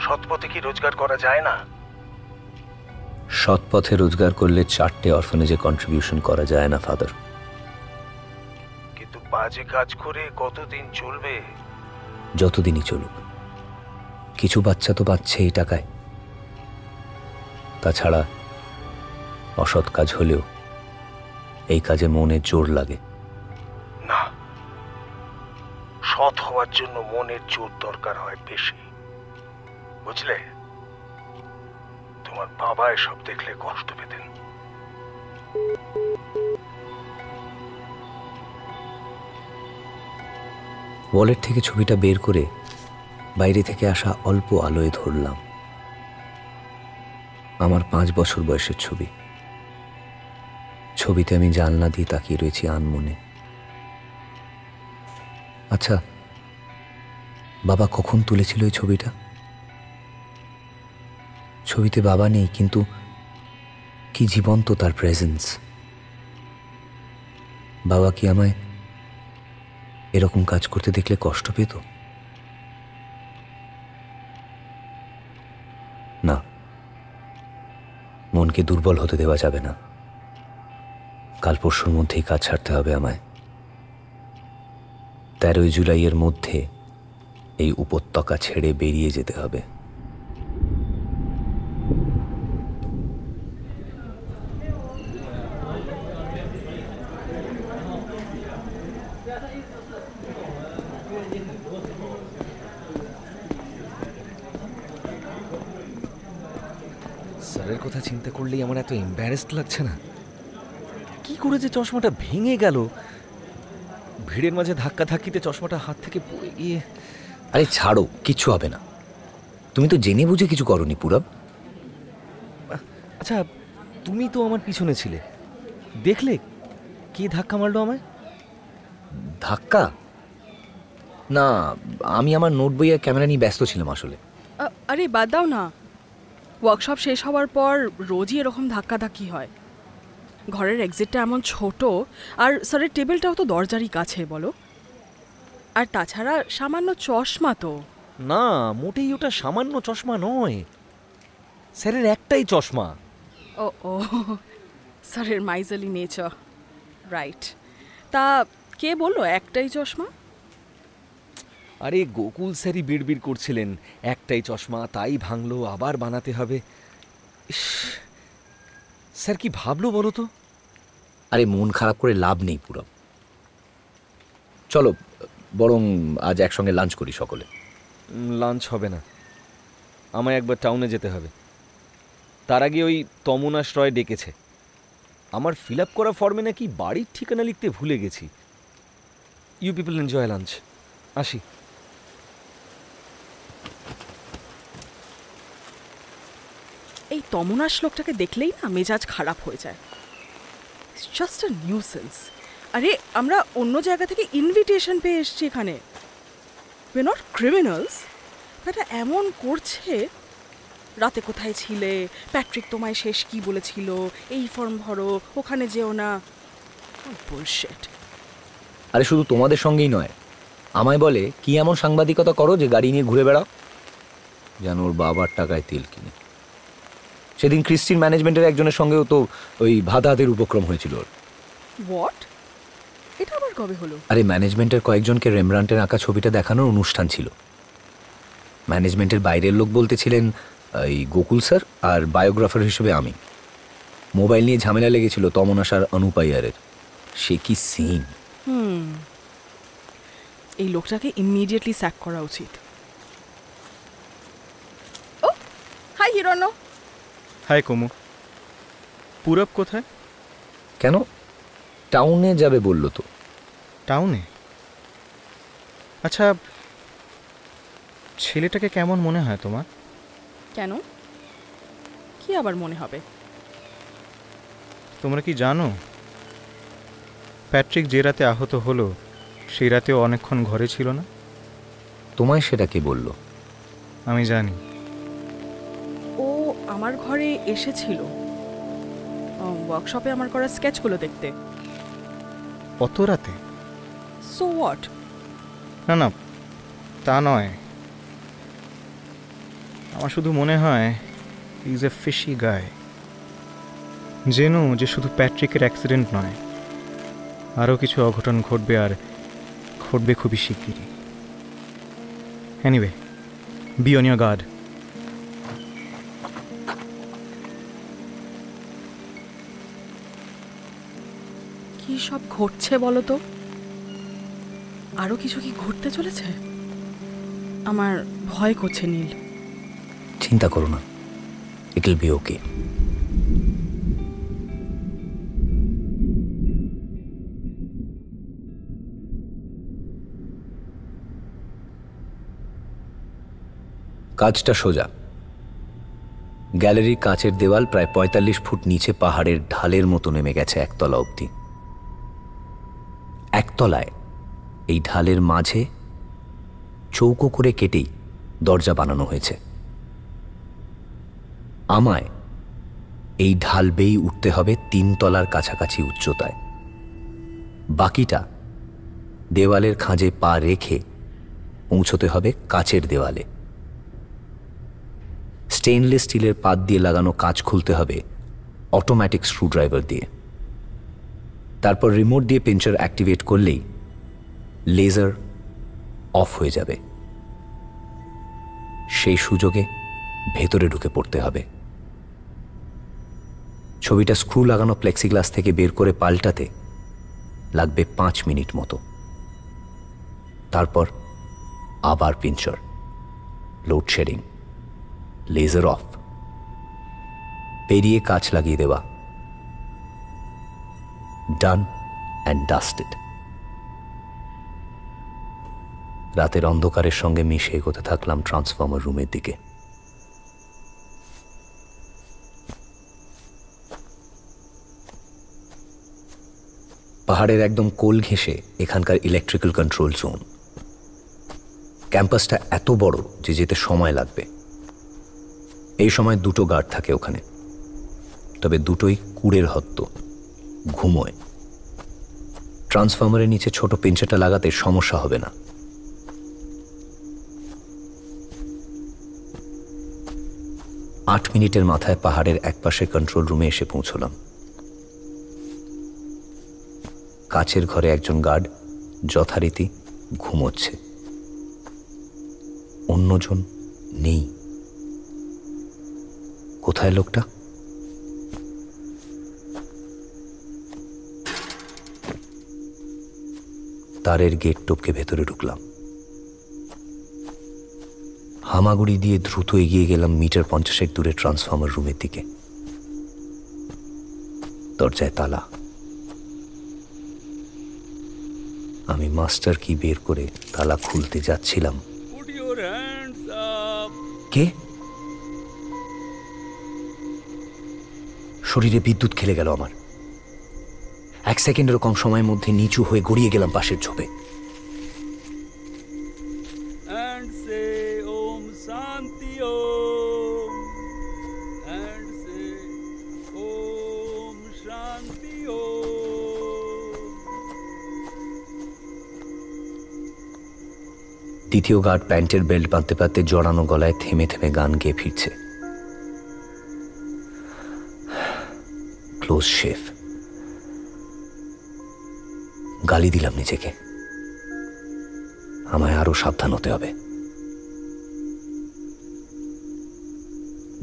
সৎ পথে কি রোজগার করা যায় না? সৎ পথে রোজগার করলে 4টে অরফানেজে কন্ট্রিবিউশন করা যায় না ফাদার। কিন্তু বাজে কাজ করে কতদিন চলবে? যতদিনই চলুক। কিছু বাচ্চা তো বাঁচছে এই টাকায়। তাছাড়া অসৎ কাজ হলেও এই কাজে মনের জোর লাগে। না, সৎ হওয়ার জন্য মনের জোর দরকার হয় বেশি, বুঝলে? তোমার বাবা এসব দেখলে কষ্ট পেতেন। ওয়ালেট থেকে ছবিটা বের করে বাইরে থেকে আসা অল্প আলোয় ধরলাম। আমার 5 বছর বয়সের ছবি। ছবিতে আমি জানলা দিয়ে তাকিয়ে রয়েছি আনমনে। আচ্ছা, বাবা কখন তুলেছিল এই ছবিটা? ছবিতে বাবা নেই, কিন্তু কি জীবন্ত তার প্রেজেন্স। বাবা কি আমায় এরকম কাজ করতে দেখলে কষ্ট পেত? না, মনকে দুর্বল হতে দেওয়া যাবে না। কাল পরশুর মধ্যেই কাজ ছাড়তে হবে আমায়। 13 জুলাইয়ের মধ্যে এই উপত্যকা ছেড়ে বেরিয়ে যেতে হবে। স্যারের কথা চিন্তা করলেই আমার এত এম্বারেসড লাগছে না। কি করে যে চশমাটা ভেঙে গেল! ভিড়ের মাঝে ধাক্কা ধাক্কিতে চশমাটা হাত থেকে পড়ে গিয়ে। আরে ছাড়ো, কিচ্ছু হবে না। তুমি তো জেনে বুঝে কিছু করনি পুরব। আচ্ছা, তুমি তো আমার পিছনে ছিলে, দেখলে কে ধাক্কা মারলো আমায়? ধাক্কা? না, আমি আমার নোট বই আর ক্যামেরা নিয়ে ব্যস্ত ছিলাম আসলে। আরে বাদ দাও না, ওয়ার্কশপ শেষ হওয়ার পর রোজই এরকম ধাক্কাধাক্কি হয়। ঘরের এক্সিটটা এমন ছোট, আর স্যারের টেবিলটাও তো দরজারই কাছে, বলো। আর তাছাড়া সামান্য চশমা তো। না, মোটেই ওটা সামান্য চশমা নয়, স্যারের একটাই চশমা। ও ও, স্যারের মাইজালি নেচার, রাইট। তা কে বললো একটাই চশমা? আরে গোকুল স্যারই বিড়বিড় করছিলেন একটাই চশমা, তাই ভাঙলো, আবার বানাতে হবে। স্যার কি ভাবলো বলো তো? আরে মন খারাপ করে লাভ নেই পুরব। চলো বরং আজ একসঙ্গে লাঞ্চ করি সকলে। লাঞ্চ হবে না, আমায় একবার টাউনে যেতে হবে। তার আগে ওই তমুনাশ রয় ডেকেছে। আমার ফিল আপ করা ফর্মে নাকি বাড়ির ঠিকানা লিখতে ভুলে গেছি। ইউ পিপল এনজয় লাঞ্চ, আসি। এই তমুনাশ লোকটাকে দেখলেই না মেজাজ খারাপ হয়ে যায়। জাস্ট আ নিউসেন্স। আরে আমরা অন্য জায়গা থেকে ইনভিটেশন পেয়ে এসেছি এখানে। We are not criminals. এটা এমন করছে, রাতে কোথায় ছিলে, প্যাট্রিক তোমায় শেষ কি বলেছিল, এই ফর্ম ভরো, ওখানে যেও না। বুলশিট। আরে শুধু তোমাদের সঙ্গেই নয়, আমায় বলে কি এমন সাংবাদিকতা করো যে গাড়ি নিয়ে ঘুরে বেড়াও, যেন ওর বাবার টাকায় তেল কিনে। সেদিন ক্রিস্টিন ম্যানেজমেন্টের একজনের সঙ্গেও তো ওই ভাদাহাতের উপক্রম হয়েছিল ওর। হোয়াট? এটা আবার কবে হলো? আরে ম্যানেজমেন্টের কয়েকজনকে রেমব্রান্টের আঁকা ছবিটা দেখানোর অনুষ্ঠান ছিল। ম্যানেজমেন্টের বাইরের লোক বলতেছিলেন এই গোকুল স্যার, আর বায়োগ্রাফার হিসেবে আমি। মোবাইল নিয়ে ঝামেলা লেগেছিল তমনাশ আর অনুপাইয়ারের। সে কি সিন! এই লোকটাকে ইমিডিয়েটলি স্যাক করা উচিত। ও হাই হিরণ্য। হাই কুমু। পুরব কোথায়? কেন? টাউনে যাবে বললো তো। টাউনে? আচ্ছা, ছেলেটাকে কেমন মনে হয় তোমার? কেন, কি আবার মনে হবে? তোমরা কি জানো প্যাট্রিক যে রাতে আহত হলো সেই রাতেও অনেকক্ষণ ঘরে ছিল না? তোমায় সেটা কে বলল? আমি জানি। ও আমার ঘরে এসেছিল ওয়ার্কশপে আমার করা স্কেচগুলো দেখতে। অত রাতে? So what? না না, তা নয়। আমার শুধু মনে হয় হি ইজ এ ফিশি গায়। জেনো যে শুধু প্যাট্রিকের অ্যাক্সিডেন্ট নয়, আরও কিছু অঘটন ঘটবে, আর ঘটবে খুবই শিগগিরই। Anyway, be on your guard. কি সব ঘটছে বলো তো? আরো কিছু কি ঘটতে চলেছে? আমার ভয় করছে নীল। চিন্তা করো না, ইট উইল বি ওকে। কাজটা সোজা। গ্যালারির কাঁচের দেওয়াল প্রায় ৪৫ ফুট নিচে পাহাড়ের ঢালের মতো নেমে গেছে একতলা অবধি। একতলায় এই ঢালের মাঝে চৌকো করে কেটেই দরজা বানানো হয়েছে। আমায় এই ঢাল বেয়েই উঠতে হবে ৩ তলার কাছাকাছি উচ্চতায়। বাকিটা দেওয়ালের খাঁজে পা রেখে পৌঁছতে হবে কাচের দেওয়ালে। স্টেইনলেস স্টিলের পাত দিয়ে লাগানো কাঁচ খুলতে হবে অটোমেটিক স্ক্রুড্রাইভার দিয়ে। তারপর রিমোট দিয়ে পিঞ্চার অ্যাক্টিভেট করলেই লেজার অফ হয়ে যাবে। সেই সুযোগে ভেতরে ঢুকে পড়তে হবে। ছবিটা স্ক্রু লাগানো প্লেক্সিগ্লাস থেকে বের করে পাল্টাতে লাগবে ৫ মিনিট মতো। তারপর আবার পিঞ্চার, লোডশেডিং, লেজার অফ, পেরিয়ে কাঁচ লাগিয়ে দেওয়া। Done and dusted. রাতের অন্ধকারের সঙ্গে মিশে এগোতে থাকলাম ট্রান্সফর্মার রুমের দিকে। পাহাড়ের একদম কোল ঘেঁষে এখানকার ইলেকট্রিক্যাল কন্ট্রোল জোন। ক্যাম্পাসটা এত বড় যে যেতে সময় লাগবে। এই সময় 2টো গার্ড থাকে ওখানে, তবে দুটোই কুড়ের হত্ত, ঘুমোয়। ট্রান্সফর্মারের নিচে ছোট পিঞ্চারটা লাগাতে সমস্যা হবে না। আট মিনিটের মাথায় পাহাড়ের একপাশে কন্ট্রোল রুমে এসে পৌঁছলাম। কাচের ঘরে একজন গার্ড যথারীতি ঘুমোচ্ছে, অন্যজন নেই। কোথায় লোকটা? তারের গেট টপকে ভেতরে ঢুকলাম। হামাগুড়ি দিয়ে দ্রুত এগিয়ে গেলাম মিটার 50 দূরে ট্রান্সফর্মার রুমের দিকে। দরজায় তালা। আমি মাস্টার কি বের করে তালা খুলতে যাচ্ছিলাম। কে? শরীরে বিদ্যুৎ খেলে গেল আমার। 1 সেকেন্ডেরও কম সময়ের মধ্যে নিচু হয়ে গড়িয়ে গেলাম পাশের ঝোপে। দ্বিতীয় গার্ড প্যান্টের বেল্ট বাঁধতে বাঁধতে জড়ানো গলায় থেমে থেমে গান গেয়ে ফিরছে। Close shave. গালি দিলাম নিজেকে। আমায় আরো সাবধান হতে হবে।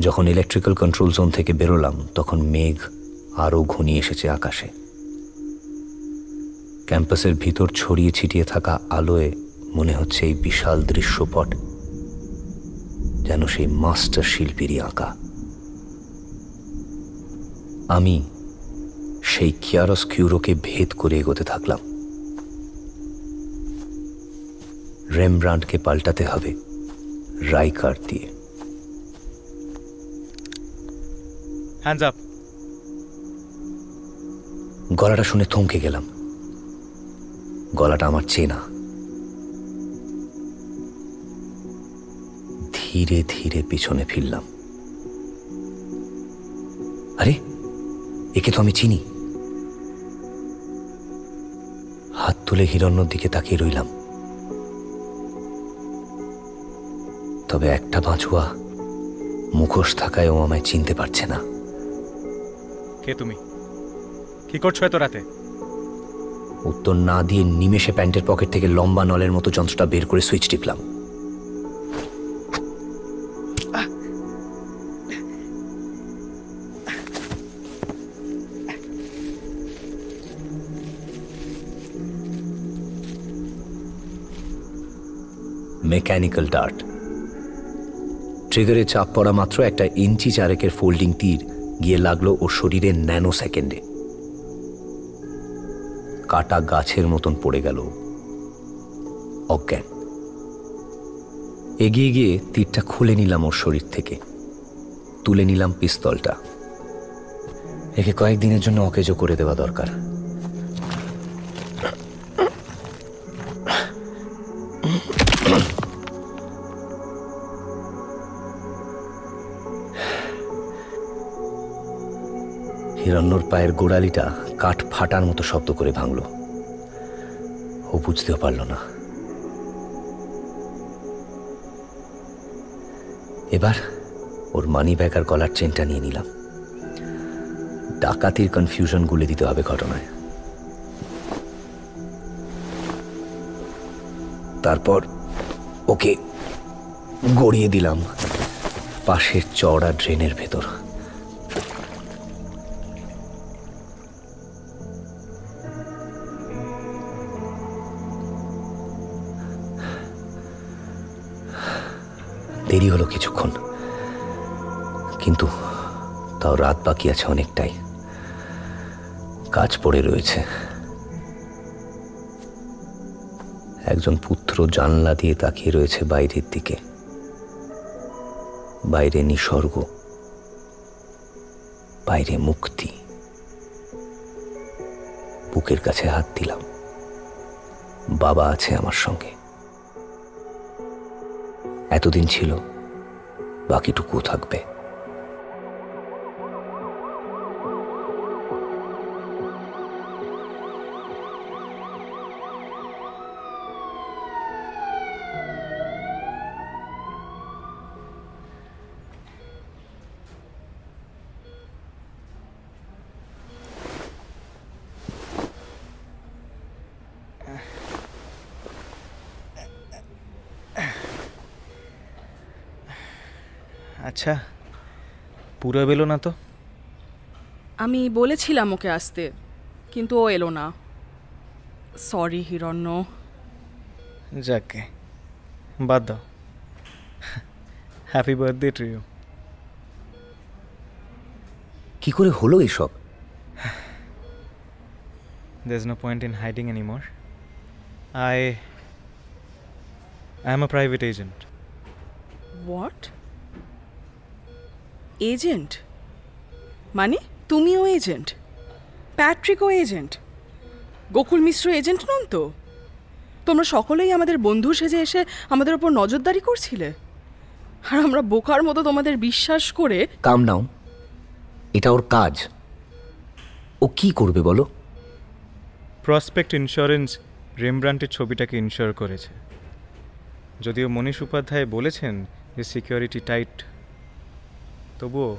যখন ইলেকট্রিক্যাল কন্ট্রোল জোন থেকে বেরোলাম তখন মেঘ আরো ঘনিয়ে এসেছে আকাশে। ক্যাম্পাসের ভিতর ছড়িয়ে ছিটিয়ে থাকা আলোয় মনে হচ্ছে এই বিশাল দৃশ্যপট যেন সেই মাস্টার শিল্পীরই আঁকা। আমি সেই কিয়ারোস্কিউরোকে ভেদ করে এগোতে থাকলাম। রেমব্রান্ডকে পাল্টাতে হবে রাইকার দিয়ে। Hands up. গলাটা শুনে থমকে গেলাম। গলাটা আমার চেনা। ধীরে ধীরে পিছনে ফিরলাম। আরে, একে তো আমি চিনি। হাত তুলে হিরণ্যর দিকে তাকিয়ে রইলাম। তবে একটা বাঁচুয়া মুখোশ থাকায় ও আমায় চিনতে পারছে না। কে তুমি? কি করছো এত রাতে? উত্তর না দিয়ে নিমেষে প্যান্টের পকেট থেকে লম্বা নলের মতো যন্ত্রটা বের করে সুইচ টিপলাম। Mechanical dirt. ট্রিগারে চাপ পড়া মাত্র একটা ইঞ্চি চারেকের ফোল্ডিং তীর গিয়ে লাগলো ওর শরীরের ন্যানো সেকেন্ডে। কাটা গাছের মতন পড়ে গেল অজ্ঞান। এগিয়ে গিয়ে তীরটা খুলে নিলাম ওর শরীর থেকে, তুলে নিলাম পিস্তলটা। একে কয়েকদিনের জন্য অকেজো করে দেওয়া দরকার। হিরণ্যর পায়ের গোড়ালিটা কাঠ ফাটার মতো শব্দ করে ভাঙল। ও বুঝতেও পারল না। এবার ওর মানি ব্যাগ আর গলার চেনটা নিয়ে নিলাম। ডাকাতির কনফিউশন গুলে দিতে হবে ঘটনায়। তারপর ওকে গড়িয়ে দিলাম পাশের চওড়া ড্রেনের ভেতর। দেরি হলো কিছুক্ষণ, কিন্তু তাও রাত বাকি আছে অনেকটাই। কাজ পড়ে রয়েছে। একজন পুত্র জানলা দিয়ে তাকিয়ে রয়েছে বাইরের দিকে। বাইরে নিসর্গ, বাইরে মুক্তি। বুকের কাছে হাত দিলাম। বাবা আছে আমার সঙ্গে। এতদিন ছিল, বাকিটুকু থাকবে। আচ্ছা, পুরো বেলো না তো? আমি বলেছিলাম ওকে আসতে, কিন্তু ও এলো না। সরি হিরণ্য। যাকে বাদ দাও। Happy birthday to you. কি করে হলো এসব? There's no point in hiding anymore. I am a private agent. What? Agent? মানে তুমিও এজেন্ট? প্যাট্রিকও এজেন্ট? গোকুল মিশ্র এজেন্ট নন তো? তোমরা সকলেই আমাদের বন্ধু সেজে এসে আমাদের ওপর নজরদারি করছিলে, আর আমরা বোকার মতো তোমাদের বিশ্বাস করে। কাম ডাউন, এটা ওর কাজ। ও কি করবে বলো? প্রসপেক্ট ইন্স্যুরেন্স রেমব্রান্টের ছবিটাকে ইনশিওর করেছে। যদিও মনীষ উপাধ্যায় বলেছেন যে সিকিউরিটি টাইট, তবুও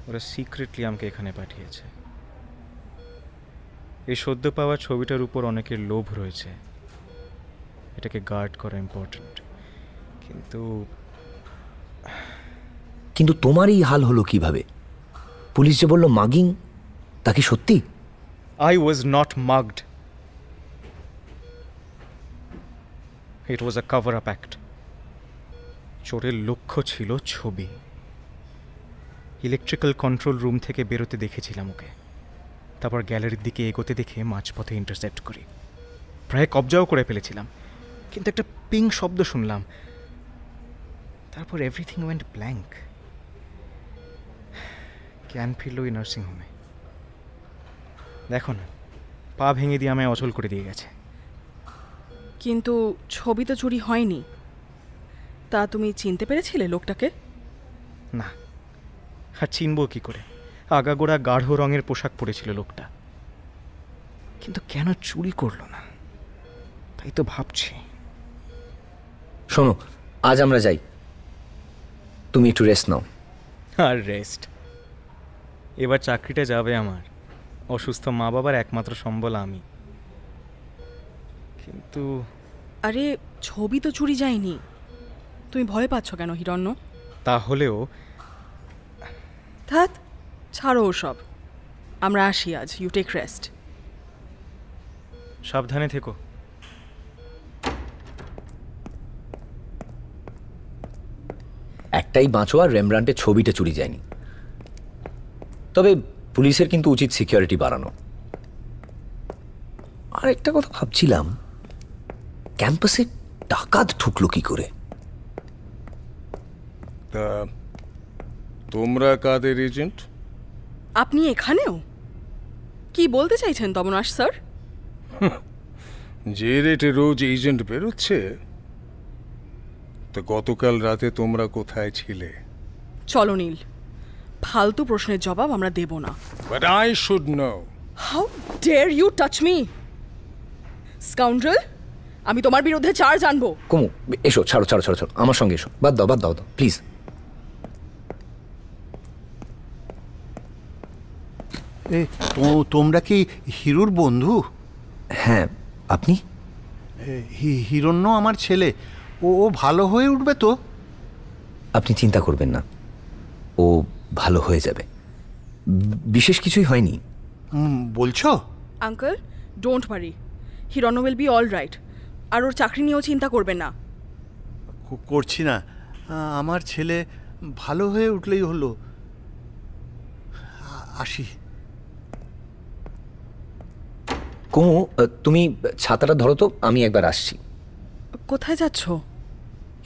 ওরা সিক্রেটলি আমাকে এখানে পাঠিয়েছে। এই সদ্য পাওয়া ছবিটার উপর অনেকের লোভ রয়েছে, এটাকে গার্ড করা ইম্পর্ট্যান্ট। কিন্তু তোমার এই হাল হলো কিভাবে? পুলিশ যে বলল মাগিং, তা কি সত্যি? I was not mugged. It was a cover-up act. চোরের লক্ষ্য ছিল ছবি। ইলেকট্রিক্যাল কন্ট্রোল রুম থেকে বেরোতে দেখেছিলাম ওকে। তারপর গ্যালারির দিকে এগোতে দেখে মাঝপথে ইন্টারসেপ্ট করি। প্রায় কবজাও করে ফেলেছিলাম, কিন্তু একটা পিং শব্দ শুনলাম। তারপর এভরিথিং ওয়েন্ট ব্ল্যাঙ্ক। জ্ঞান ফিরল ওই নার্সিংহোমে। দেখো না, পা ভেঙে দিয়ে আমায় অচল করে দিয়ে গেছে। কিন্তু ছবি তো চুরি হয়নি। তা তুমি চিনতে পেরেছিলে লোকটাকে? না, আর চিনব কি করে? আগাগোড়া গাঢ় রঙের পোশাক পরেছিল লোকটা। কিন্তু কেন চুরি করলো না, তাই তো ভাবছি। শোনো, আজ আমরা যাই। তুমি একটু রেস্ট নাও। আর রেস্ট? এবার চাকরিটা যাবে আমার। অসুস্থ মা বাবার একমাত্র সম্বল আমি। কিন্তু আরে ছবি তো চুরি যায়নি, তুমি ভয় পাচ্ছ কেন হিরণ্য? তাহলেও থাক, ছাড়ো ওসব। আমরা আসি আজ, ইউ টেক রেস্ট। সাবধানে থেকো। একটাই বাঁচো, আর রেমব্রান্টের ছবিটা চুরি যায়নি। তবে পুলিশের কিন্তু উচিত সিকিউরিটি বাড়ানো। আর একটা কথা ভাবছিলাম, ক্যাম্পাসে ডাকাত ঢুকলো কি করে? তা তোমরা কাদের এজেন্ট? আপনি এখানেও? কি বলতে চাইছেন তমনাশ স্যার? যে রেটে রোজ এজেন্ট বেরোচ্ছে, তো গতকাল রাতে তোমরা কোথায় ছিলে? চলো নীল, ফালতু প্রশ্নের জবাব আমরা দেব না। But I should know. How dare you touch me? Scoundrel! আমি তোমার বিরুদ্ধে চার্জ আনবো। কুমু, এসো, ছাড়ো ছাড়ো ছাড়ো ছাড়ো, আমার সঙ্গে এসো। বাদ দাও বাদ দাও দাও প্লিজ। তোমরা কি হিরুর বন্ধু? হ্যাঁ, আপনি? হিরণ্য আমার ছেলে, ও ভালো হয়ে উঠবে তো? আপনি চিন্তা করবেন না, ও ভালো হয়ে যাবে। বিশেষ কিছুই হয়নি। বলছো? Uncle, don't worry, Hiranya will be all right. আর ওর চাকরি নিয়েও চিন্তা করবেন না। করছি না, আমার ছেলে ভালো হয়ে উঠলেই হলো। আসি। কুমু, তুমি ছাতাটা ধরো তো, আমি একবার আসছি। কোথায় যাচ্ছ?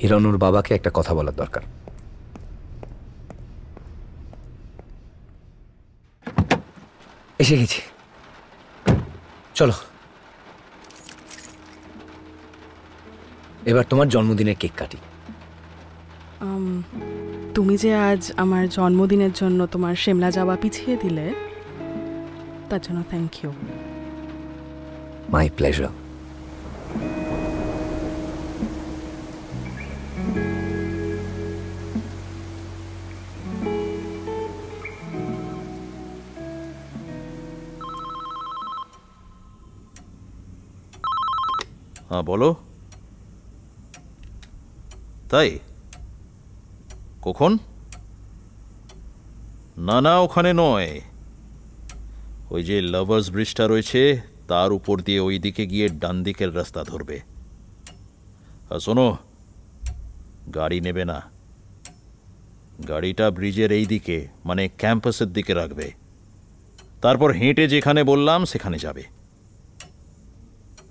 হিরণ্যর বাবাকে একটা কথা বলার দরকার। এসে গেছি, চলো। এবার তোমার জন্মদিনের কেক কাটি। তুমি যে আজ আমার জন্মদিনের জন্য তোমার সিমলা যাওয়া পিছিয়ে দিলে, তার জন্য থ্যাংক ইউ। My pleasure. হ্যাঁ বলো। তাই কখন? না না, ওখানে নয়, ওই যে লাভার্স ব্রিজটা রয়েছে তার উপর দিয়ে ওই দিকে গিয়ে ডান দিকের রাস্তা ধরবে। আর শোনো, গাড়ি নেবে না, গাড়িটা ব্রিজের এই দিকে মানে ক্যাম্পাসের দিকে রাখবে। তারপর হেঁটে যেখানে বললাম সেখানে যাবে।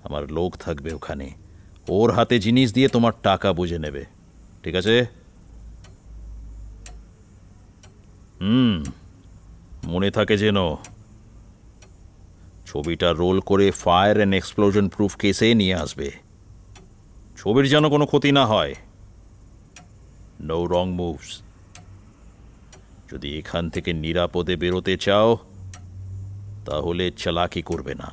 আমার লোক থাকবে ওখানে, ওর হাতে জিনিস দিয়ে তোমার টাকা বুঝে নেবে, ঠিক আছে? মনে থাকে যেন। ছবিটা রোল করে ফায়ার অ্যান্ড এক্সপ্লোশন প্রুফ কেসে নিয়ে আসবে। ছবির যেন কোনো ক্ষতি না হয়। No wrong moves. যদি এখান থেকে নিরাপদে বেরোতে চাও তাহলে চালাকি করবে না।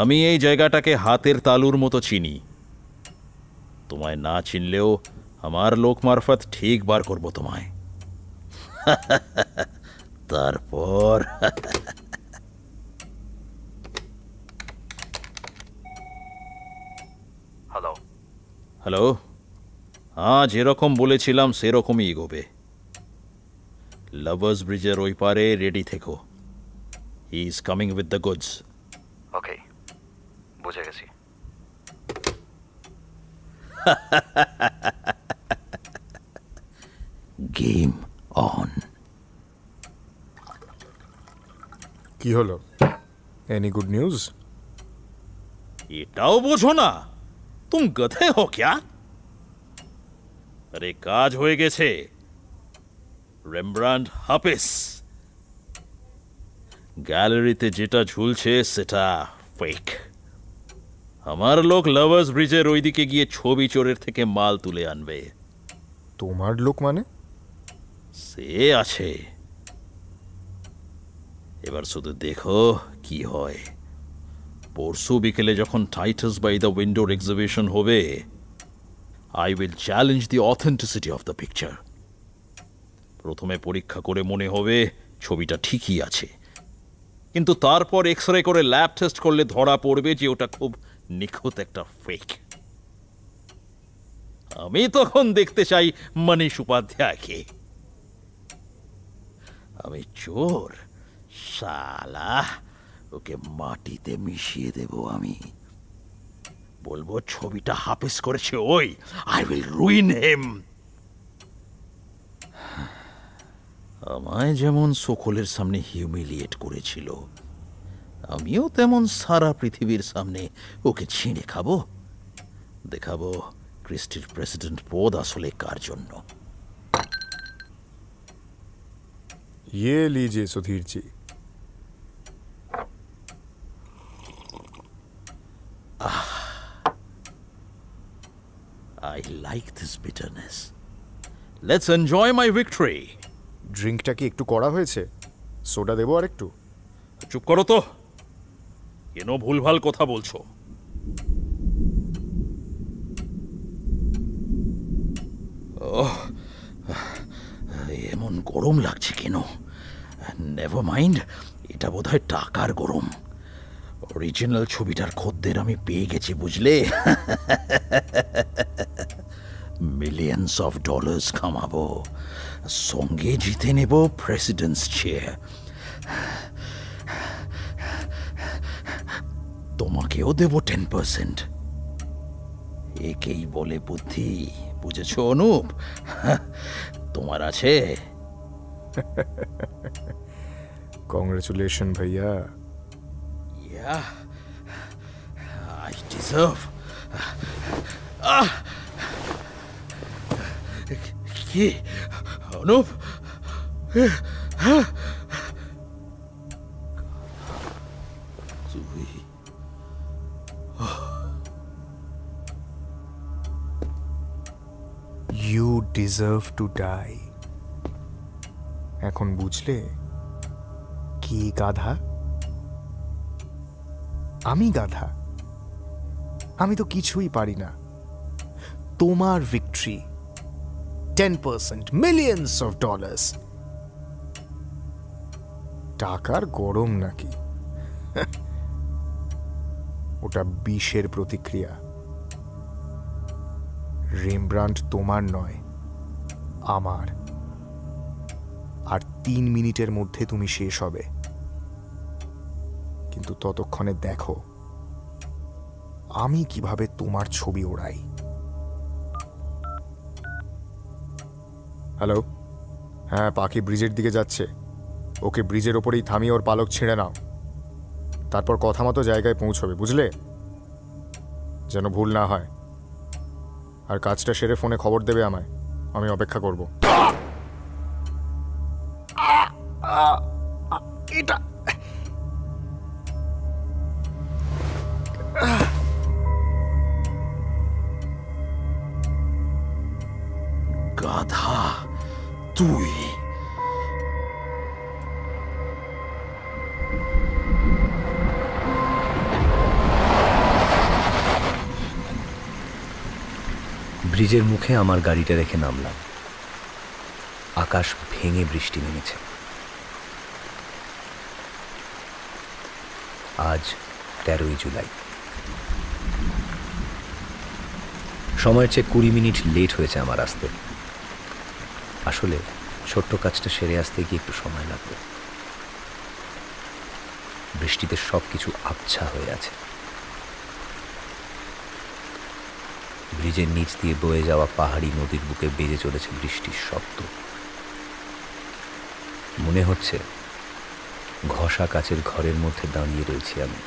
আমি এই জায়গাটাকে হাতের তালুর মতো চিনি। তোমায় না চিনলেও আমার লোক মারফত ঠিক বার করবো তোমায়। তারপর হ্যালো হ্যালো। হ্যাঁ, যেরকম বলেছিলাম সেরকমই এগোবে। লাভার্স ব্রিজের ওই পারে রেডি থেকো। He is coming with the goods. Okay, বুঝে গেছি। Game on. কি হলো? Any good news? এটাও বোঝো না? তুম গধে হো ক্যা? আরে কাজ হয়ে গেছে। রেমব্রান্ড হাফেজ। গ্যালারিতে যেটা ঝুলছে সেটা ফেক। আমার লোক লাভার্স ব্রিজের ওইদিকে গিয়ে ছবি চোরের থেকে মাল তুলে আনবে। তোমার লোক মানে? সে আছে, এবার শুধু দেখো কি হয়। পরশু বিকেলে যখন টাইটাস বাই দ্য উইন্ডোর এক্সিবিশন হবে, I will challenge the authenticity of the picture. প্রথমে পরীক্ষা করে মনে হবে ছবিটা ঠিকই আছে, কিন্তু তারপর এক্সরে করে ল্যাব টেস্ট করলে ধরা পড়বে যে ওটা খুব নিখুঁত একটা ফেক। আমি তখন দেখতে চাই মনীষ উপাধ্যায়কে। আমি চোর, শালা ওকে মাটিতে মিশিয়ে দেব। আমি বলবো ছবিটা হাফিজ করেছে ওই। আই উইল রুইন হিম। আমায় যেমন সকলের সামনে হিউমিলিয়েট করেছিল, আমিও তেমন সারা পৃথিবীর সামনে ওকে ছিঁড়ে খাবো। দেখাবো ক্রিস্টির প্রেসিডেন্ট পদ আসলে কার জন্য। ये लीजिए Sudhir ji. I like this bitterness. Let's enjoy my victory. ড্রিঙ্কটা কি একটু কড়া হয়েছে? সোডা দেবো আর একটু? চুপ করো তো, কেন ভুলভাল কথা বলছো? এমন গরম লাগছে কেন? নেভার মাইন্ড, এটা বোধহয় টাকার গরম। অরিজিনাল ছবিটার খদ্দের আমি পেয়ে গেছি, বুঝলে? মিলিয়ন্স অফ ডলার্স কামাবো, সঙ্গে জিতে নেব প্রেসিডেন্টস চেয়ার। তোমাকেও দেব 10%। একেই বলে বুদ্ধি, বুঝেছো অনুপ? তোমার আছে? কংগ্রেচুলেশন ভাইয়া। Yeah, I deserve. কি অনুপ? তুই ইউ ডিজার্ভ টু ডাই। এখন বুঝলে কি গাধা? আমি গাধা? আমি তো কিছুই পারি না। তোমার ভিক্টরি, 10%, মিলিয়ন্স অফ ডলার্স। টাকার গরম নাকি? ওটা বিষের প্রতিক্রিয়া। রেমব্রান্ড তোমার নয়, আমার। আর 3 মিনিটের মধ্যে তুমি শেষ হবে। কিন্তু ততক্ষণে দেখো আমি কিভাবে তোমার ছবি ওড়াই। হ্যালো, হ্যাঁ, পাখি ব্রিজের দিকে যাচ্ছে। ওকে ব্রিজের ওপরেই থামিয়ে ওর পালক ছিঁড়ে নাও, তারপর কথা মতো জায়গায় পৌঁছবে, বুঝলে? যেন ভুল না হয়। আর কাজটা সেরে ফোনে খবর দেবে আমায়, আমি অপেক্ষা করব। এটা গাধা তুই। ব্রিজের মুখে আমার গাড়িটা রেখে নামলাম। আকাশ ভেঙে বৃষ্টি নেমেছে। আজ 13ই জুলাই। সময়ের চেয়ে 20 মিনিট লেট হয়েছে আমার আসতে। আসলে ছোট্ট কাজটা সেরে আসতে গিয়ে একটু সময় লাগবে। বৃষ্টিতে সবকিছু আবছা হয়ে আছে। ব্রিজের নিচ দিয়ে বয়ে যাওয়া পাহাড়ি নদীর বুকে বেজে চলেছে বৃষ্টির শব্দ। মনে হচ্ছে ঘষা কাচের ঘরের মধ্যে দাঁড়িয়ে রয়েছি আমি।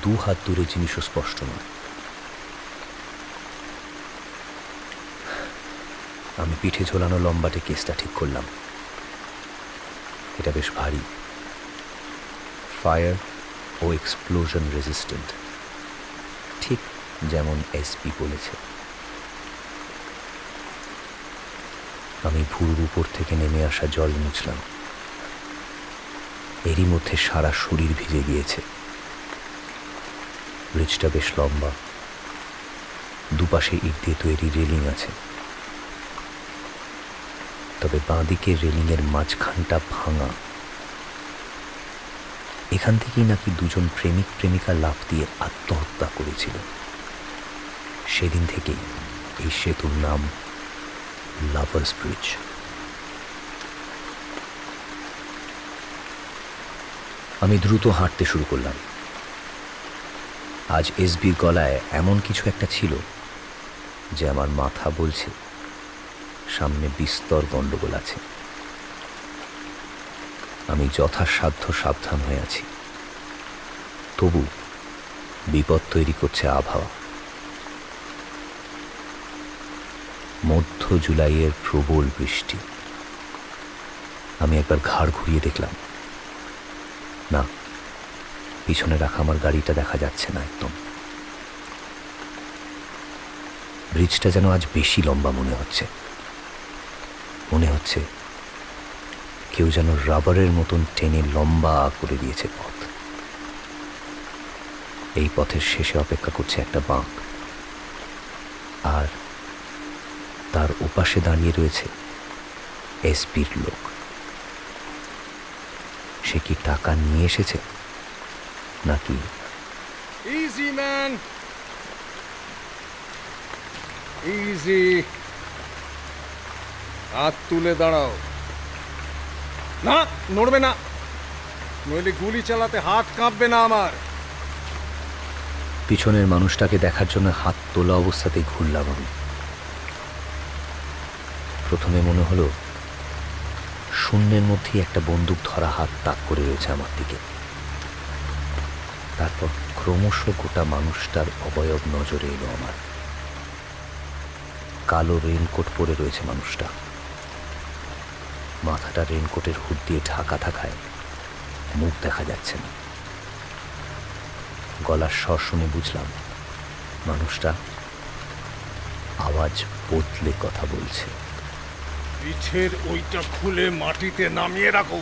2 হাত দূরে জিনিসও স্পষ্ট নয়। আমি পিঠে ঝোলানো লম্বাটে কেসটা ঠিক করলাম। এটা বেশ ভারী, ফায়ার ও এক্সপ্লোশন রেজিস্ট্যান্ট, ঠিক যেমন এসপি বলেছে। আমি ভুরুর উপর থেকে নেমে আসা জল মুছলাম। এরই মধ্যে সারা শরীর ভিজে গিয়েছে। ব্রিজটা বেশ লম্বা, দুপাশে ইট দিয়ে তৈরি রেলিং আছে, তবে বাঁদিকে রেলিংয়ের মাঝখানটা ভাঙা। এখান থেকেই নাকি দুজন প্রেমিক প্রেমিকা লাফ দিয়ে আত্মহত্যা করেছিল। সেদিন থেকেই এই সেতুর নাম লাভার্স ব্রিজ। আমি দ্রুত হাঁটতে শুরু করলাম। আজ এসবির গলায় এমন কিছু একটা ছিল যে আমার মাথা বলছে সামনে বিস্তর গন্ডগোল আছে। আমি যথাসাধ্য সাবধান হয়ে আছি, তবু বিপদ তৈরি করছে আবহাওয়া। মধ্য জুলাইয়ের প্রবল বৃষ্টি। আমি একবার ঘাড় ঘুরিয়ে দেখলাম, না, পিছনে রাখা আমার গাড়িটা দেখা যাচ্ছে না একদম। ব্রিজটা যেন আজ বেশি লম্বা মনে হচ্ছে। মনে হচ্ছে কেউ যেন রাবারের মতন টেনে লম্বা করে দিয়েছে পথ। এই পথের শেষে অপেক্ষা করছে একটা বাঁক, আর তার ওপাশে দাঁড়িয়ে রয়েছে এসপির লোক। সে কি টাকা নিয়ে এসেছে নাকি? Easy man, easy. হাত তুলে দাঁড়াও। না, নড়বে না, নইলে গুলি চালাতে হাত কাঁপবে না আমার। পিছনের মানুষটাকে দেখার জন্য হাত তোলা অবস্থাতেই ঘুরলাম আমি। প্রথমে মনে হলো শূন্যের মধ্যেই একটা বন্দুক ধরা হাত তাক করে রয়েছে আমার দিকে। তারপর ক্রমশ গোটা মানুষটার অবয়ব নজরে এলো আমার। কালো রেইনকোট পরে রয়েছে মানুষটা। মাথাটা রেইনকোটের হুড দিয়ে ঢাকা থাকায় মুখ দেখা যাচ্ছে না। গলার স্বর শুনে বুঝলাম মানুষটা আওয়াজ বদলে কথা বলছে। পিছের ওইটা খুলে মাটিতে নামিয়ে রাখো।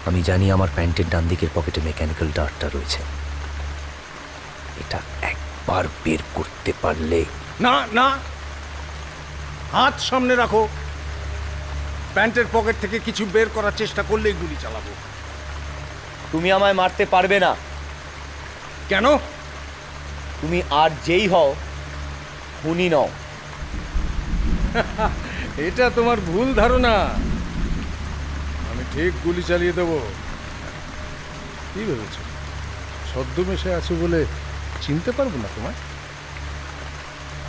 আমি জানি আমার প্যান্টের ডান দিকের পকেটে মেকানিক্যাল ডার্টটা রয়েছে। এটা একবার বের করতে পারলে। না না, হাত সামনে রাখো। প্যান্টের পকেট থেকে কিছু বের করার চেষ্টা করলেই গুলি চালাবো। তুমি আমায় মারতে পারবে না। কেন? তুমি আর যেই হও খুনি নও। এটা তোমার ভুল ধারণা। আমি ঠিক গুলি চালিয়ে দেব। কি ভেবেছ ছদ্মবেশে আছো বলে চিনতে পারবো না তোমায়?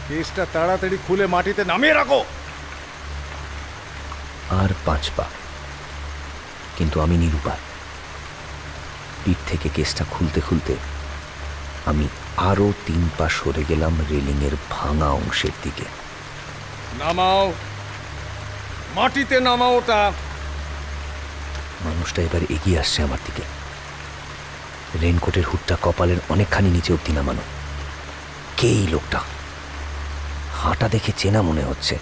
কেসটা তাড়াতাড়ি খুলে মাটিতে নামিয়ে রাখো। আর 5 পা, কিন্তু আমি নিরুপায়। পিঠ থেকে কেসটা খুলতে খুলতে আমি আরো 3 পা সরে গেলাম রেলিংয়ের ভাঙা অংশের দিকে। নামাও, মাটিতে নামাও ওটা। মানুষটা এবার এগিয়ে আসছে আমার দিকে। রেনকোটের হুডটা কপালের অনেকখানি নিচে অব্দি নামানো। কে এই লোকটা? হাঁটা দেখে চেনা মনে হচ্ছে।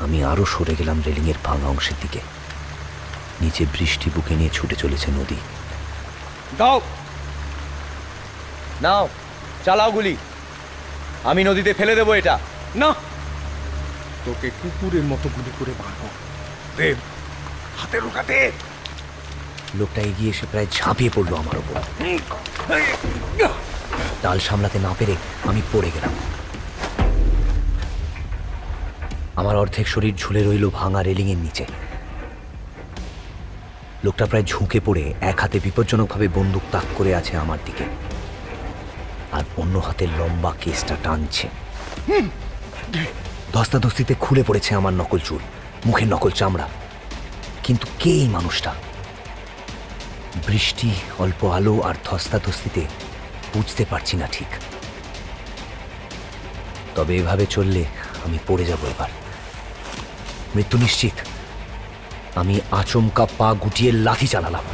আমি আরো সরে গেলাম রেলিংয়ের ভাঙা অংশের দিকে। নিচে বৃষ্টি বুকে নিয়ে ছুটে চলেছে নদী। দাও, নাও, চালাও গুলি। আমি নদীতে ফেলে দেবো এটা। না, তোকে কুকুরের মতো গুলি করে মারবো। দেব, হাতে রোকা দে। লোকটা এগিয়ে এসে প্রায় ঝাঁপিয়ে পড়লো আমার উপর। তাল সামলাতে না পেরে আমি পড়ে গেলাম। আমার অর্ধেক শরীর ঝুলে রইল ভাঙা রেলিংয়ের নিচে। লোকটা প্রায় ঝুঁকে পড়ে এক হাতে বিপজ্জনকভাবে বন্দুক তাক করে আছে আমার দিকে, আর অন্য হাতে লম্বা কেসটা টানছে। ধস্তাধস্তিতে খুলে পড়েছে আমার নকল চুল, মুখের নকল চামড়া। কিন্তু কে এই মানুষটা? বৃষ্টি, অল্প আলো আর ধস্তাধস্তিতে বুঝতে পারছি না ঠিক। তবে এভাবে চললে আমি পড়ে যাব এবার, মৃত্যু নিশ্চিত। আমি আচমকা পা গুটিয়ে লাথি চালালাম।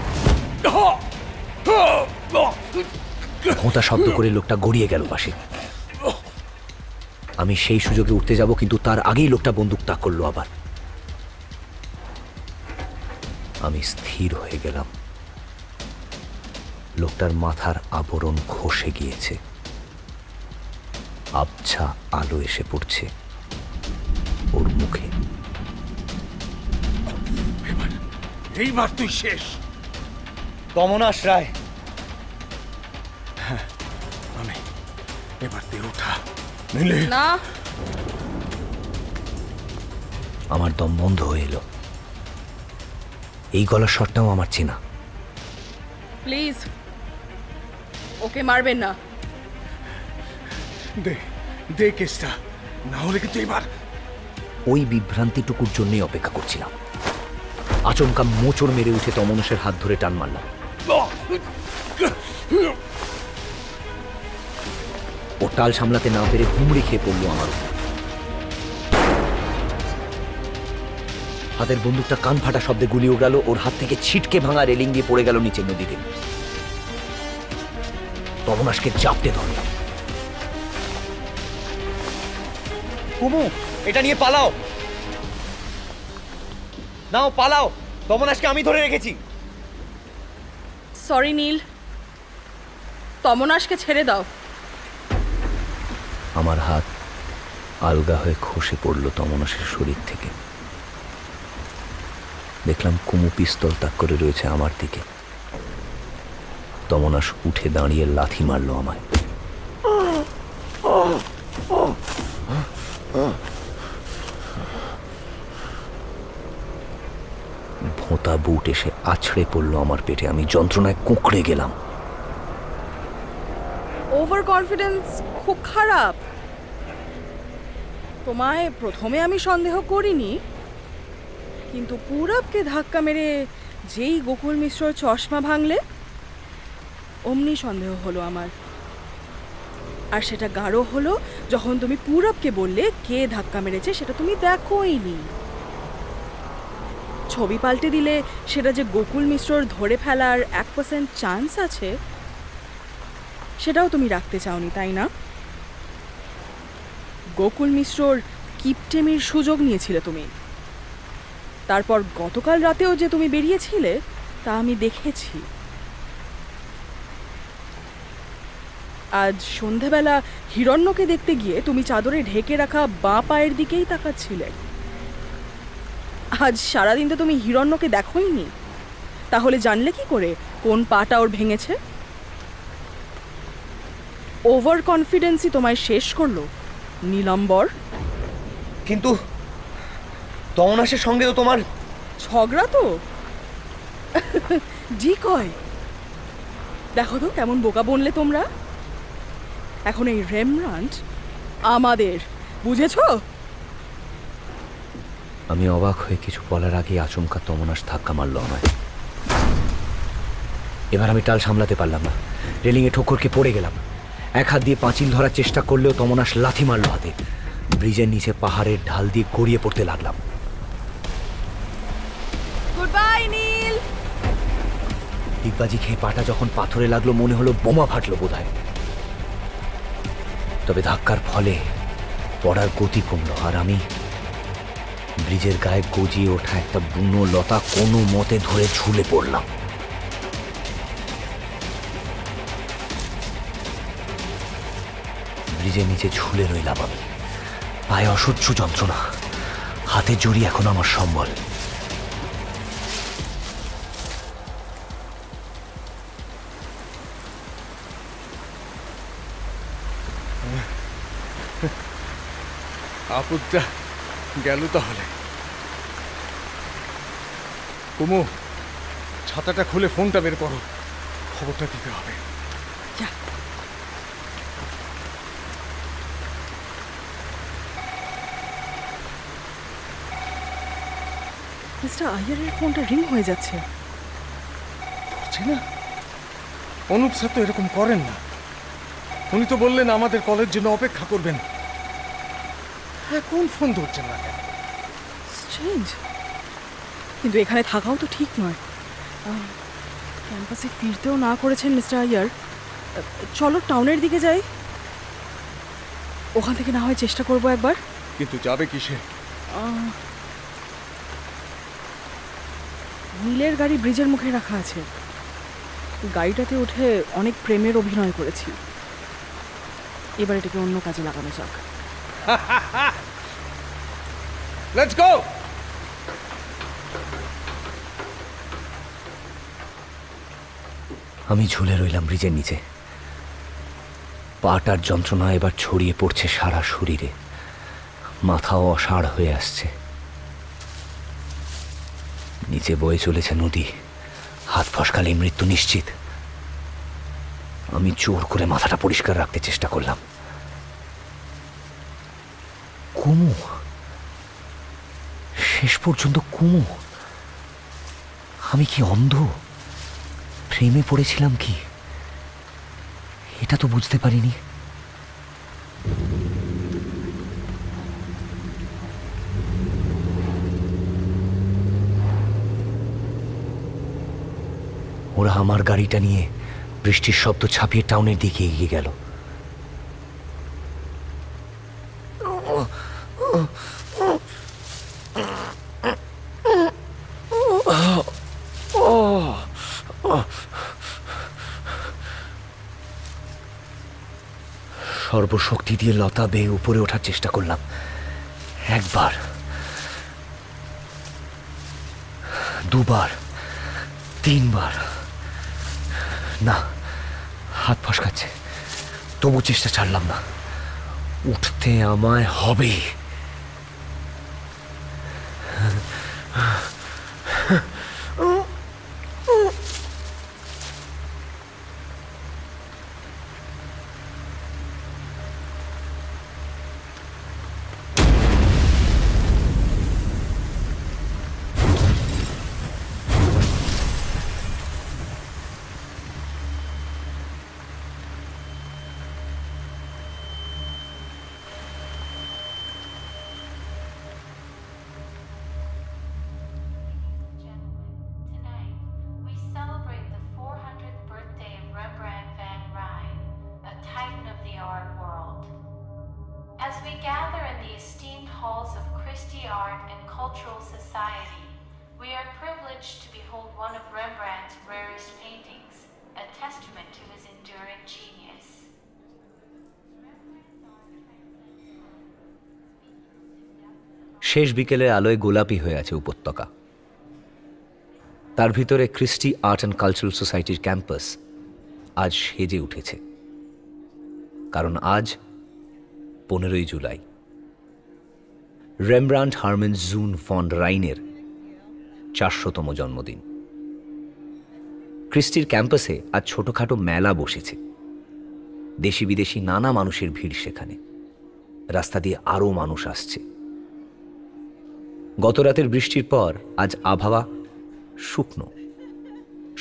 ভোঁতা শব্দ করে লোকটা গড়িয়ে গেল পাশে। আমি সেই সুযোগে উঠতে যাব, কিন্তু তার আগেই লোকটা বন্দুক তাক করলো আবার। আমি স্থির হয়ে গেলাম। লোকটার মাথার আবরণ খসে গিয়েছে, আবছা আলো এসে পড়ছে ওর মুখে। এইবার তুই শেষ। তমনাশ রায়। হ্যাঁ, আমি এবার দিয়ে ওঠা নিলে না। আমার দম বন্ধ হয়ে এলো। এই গলার স্বরটাও আমার চেনা। প্লিজ ওকে মারবেন না। দে দে কেসটা, না হলে কিন্তু এবার। ওই বিভ্রান্তিটুকুর জন্যই অপেক্ষা করছিলাম। আচমকা মোচড় মেরে উঠে তমনসের হাত ধরে টান মারলাম। ও টাল সামলাতে না পেরে হুমড়ি খেয়ে পড়লো আমার উপর। হাতের বন্দুকটা কান ফাটা শব্দে গুলি উড়ালো, ওর হাত থেকে ছিটকে ভাঙা রেলিং দিয়ে পড়ে গেল নিচের নদীতে। তমনাসকে জাপটে ধরলাম। কুমু, এটা নিয়ে পালাও। নাও পালাও, তমনাসকে আমি ধরে রেখেছি। সরি নীল, তমনাসকে ছেড়ে দাও। আমার হাত আলগা হয়ে খসে পড়ল তমনাসের শরীর থেকে। দেখলাম কুমু পিস্তল তাক করে রয়েছে আমার দিকে। তমনাস উঠে দাঁড়িয়ে লাথি মারল আমায়। ভোঁতা বুট এসে আছড়ে পড়ল আমার পেটে। আমি যন্ত্রণায় কুঁকড়ে গেলাম। ওভার কনফিডেন্স খুব খারাপ। তোমায় প্রথমে আমি সন্দেহ করিনি, কিন্তু পুরবকে ধাক্কা মেরে যেই গোকুল মিশ্রর চশমা ভাঙলে অমনি সন্দেহ হলো আমার। আর সেটা গাঢ় হলো যখন তুমি পুরবকে বললে কে ধাক্কা মেরেছে সেটা তুমি দেখোইনি। ছবি পাল্টে দিলে সেটা যে গোকুল মিশ্রর ধরে ফেলার 1% চান্স আছে সেটাও তুমি রাখতে চাওনি, তাই না? গোকুল মিশ্রর কিপটেমির সুযোগ নিয়েছিলে তুমি। তারপর গতকাল রাতেও যে তুমি বেরিয়েছিলে তা আমি দেখেছি। আজ সন্ধেবেলা হিরণ্যকে দেখতে গিয়ে তুমি চাদরে ঢেকে রাখা বাঁ পায়ের দিকেই তাকাচ্ছিলে। আজ সারাদিন তো তুমি হিরণ্যকে দেখোইনি, তাহলে জানলে কি করে কোন পাটা ওর ভেঙেছে? ওভার কনফিডেন্সই তোমায় শেষ করলো নীলাম্বর। কিন্তু তমনাসের সঙ্গে তো তোমার ঝগড়া তো ডিকয়। দেখো তো কেমন বোকা বনলে তোমরা। এখন এই রেমব্রান্ট আমাদের, বুঝেছো? আমি অবাক হয়ে কিছু বলার আগে আচমকা তমনাস ধাক্কা মারল আমায়। এবার আমি টাল সামলাতে পারলাম না, রেলিংয়ে ঠোকরকে পড়ে গেলাম। এক হাত দিয়ে পাঁচিল ধরার চেষ্টা করলেও তমনাস লাথি মারল হাতে। ব্রিজের নিচে পাহাড়ের ঢাল দিয়ে গড়িয়ে পড়তে লাগলাম। গুড বাই নীল। ডিগবাজি খেয়ে পাটা যখন পাথরে লাগলো মনে হলো বোমা ফাটলো বোধহয়। তবে ধাক্কার ফলে পড়ার গতি কমলো, আর আমি ব্রিজের গায়ে গজিয়ে ওঠা একটা বুনো লতা কোনো মতে ধরে ঝুলে পড়লাম। ব্রিজের নিচে ঝুলে রইলাম আমি। পায়ে অসহ্য যন্ত্রণা, হাতে জড়ি এখন আমার সম্বল। আপদটা গেল তাহলে। কুমু, ছাতাটা খুলে ফোনটা বের করো, খবরটা দিতে হবে। মিস্টার আইয়ারের ফোনটা রিং হয়ে যাচ্ছে। বুঝছি না, অনুপ স্যার তো এরকম করেন না। উনি তো বললেন আমাদের কলের জন্য অপেক্ষা করবেন। এখন ফোন ধরছেন না কেন? স্ট্রেঞ্জ, কিন্তু এখানে থাকাও তো ঠিক নয়। ক্যাম্পাসে ফিরতেও না করেছেন মিস্টার আইয়ার। চলো টাউনের দিকে যাই, ওখান থেকে না হয় চেষ্টা করবো একবার। কিন্তু যাবে কিসে? নীলের গাড়ি ব্রিজের মুখে রাখা আছে। গাড়িটাতে উঠে অনেক প্রেমের অভিনয় করেছি, এবার এটাকে অন্য কাজে লাগানো যাক। Let's go. আমি ঝুলে রইলাম ব্রিজের নিচে। পাটার যন্ত্রণা এবার ছড়িয়ে পড়ছে সারা শরীরে, মাথাও অসাড় হয়ে আসছে। নিচে বয়ে চলেছে নদী, হাত ফসকালে মৃত্যু নিশ্চিত। আমি জোর করে মাথাটা পরিষ্কার রাখতে চেষ্টা করলাম। কুমু, শেষ পর্যন্ত কুমু। আমি কি অন্ধ? প্রেমে পড়েছিলাম কি? এটা তো বুঝতে পারিনি। ওরা আমার গাড়িটা নিয়ে বৃষ্টির শব্দ ছাপিয়ে টাউনের দিকে এগিয়ে গেল। সর্বশক্তি দিয়ে লতা বেয়ে উপরে ওঠার চেষ্টা করলাম। একবার, দুবার, তিনবার, না, হাত ফসকাচ্ছে। তবু চেষ্টা ছাড়লাম না। উঠতে আমায় হবে। শেষ বিকেলের আলোয় গোলাপি হয়ে আছে উপত্যকা। তার ভিতরে ক্রিস্টি আর্ট অ্যান্ড কালচারাল সোসাইটির ক্যাম্পাস আজ সেজে উঠেছে। কারণ আজ 15ই জুলাই, রেমব্রান্ট হারমেন জুন ফন রাইনের 400তম জন্মদিন। ক্রিস্টির ক্যাম্পাসে আজ ছোটখাটো মেলা বসেছে। দেশি বিদেশি নানা মানুষের ভিড় সেখানে। রাস্তা দিয়ে আরও মানুষ আসছে। গতরাতের বৃষ্টির পর আজ আবহাওয়া শুকনো।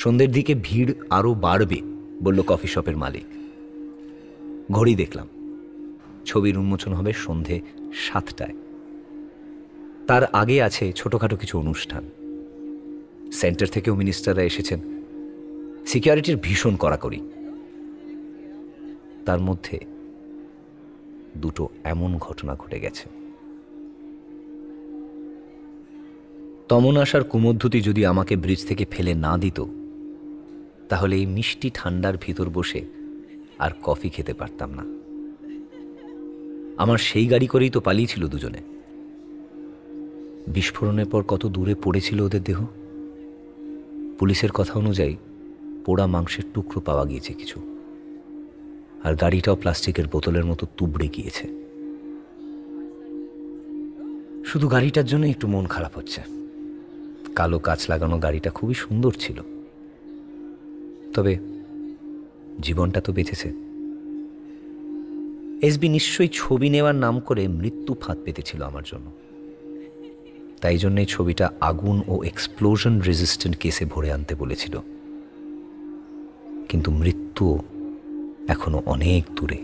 সন্ধ্যের দিকে ভিড় আরও বাড়বে বলল কফি শপের মালিক। ঘড়ি দেখলাম, ছবির উন্মোচন হবে সন্ধে 7টায়। তার আগে আছে ছোটখাটো কিছু অনুষ্ঠান। সেন্টার থেকেও মিনিস্টাররা এসেছেন। সিকিউরিটির ভীষণ কড়াকড়ি। তার মধ্যে দুটো এমন ঘটনা ঘটে গেছে। তমনাশ আর কুমুদ্যুতি যদি আমাকে ব্রিজ থেকে ফেলে না দিত, তাহলে এই মিষ্টি ঠান্ডার ভিতর বসে আর কফি খেতে পারতাম না। আমার সেই গাড়ি করেই তো পালিয়েছিল দুজনে। বিস্ফোরণের পর কত দূরে পড়েছিল ওদের দেহ। পুলিশের কথা অনুযায়ী পোড়া মাংসের টুকরো পাওয়া গিয়েছে কিছু, আর গাড়িটাও প্লাস্টিকের বোতলের মতো তুবড়ে গিয়েছে। শুধু গাড়িটার জন্য একটু মন খারাপ হচ্ছে। কালো কাঁচ লাগানো গাড়িটা খুবই সুন্দর ছিল, তবে জীবনটা তো বেঁচেছে। এসবি নিশ্চয়ই ছবি নেওয়ার নাম করে মৃত্যু ফাঁদ পেতেছিল আমার জন্য। তাই জন্যই ছবিটা আগুন ও এক্সপ্লোশন রেজিস্ট্যান্ট কেসে ভরে আনতে বলেছিল। কিন্তু মৃত্যু এখনো অনেক দূরে।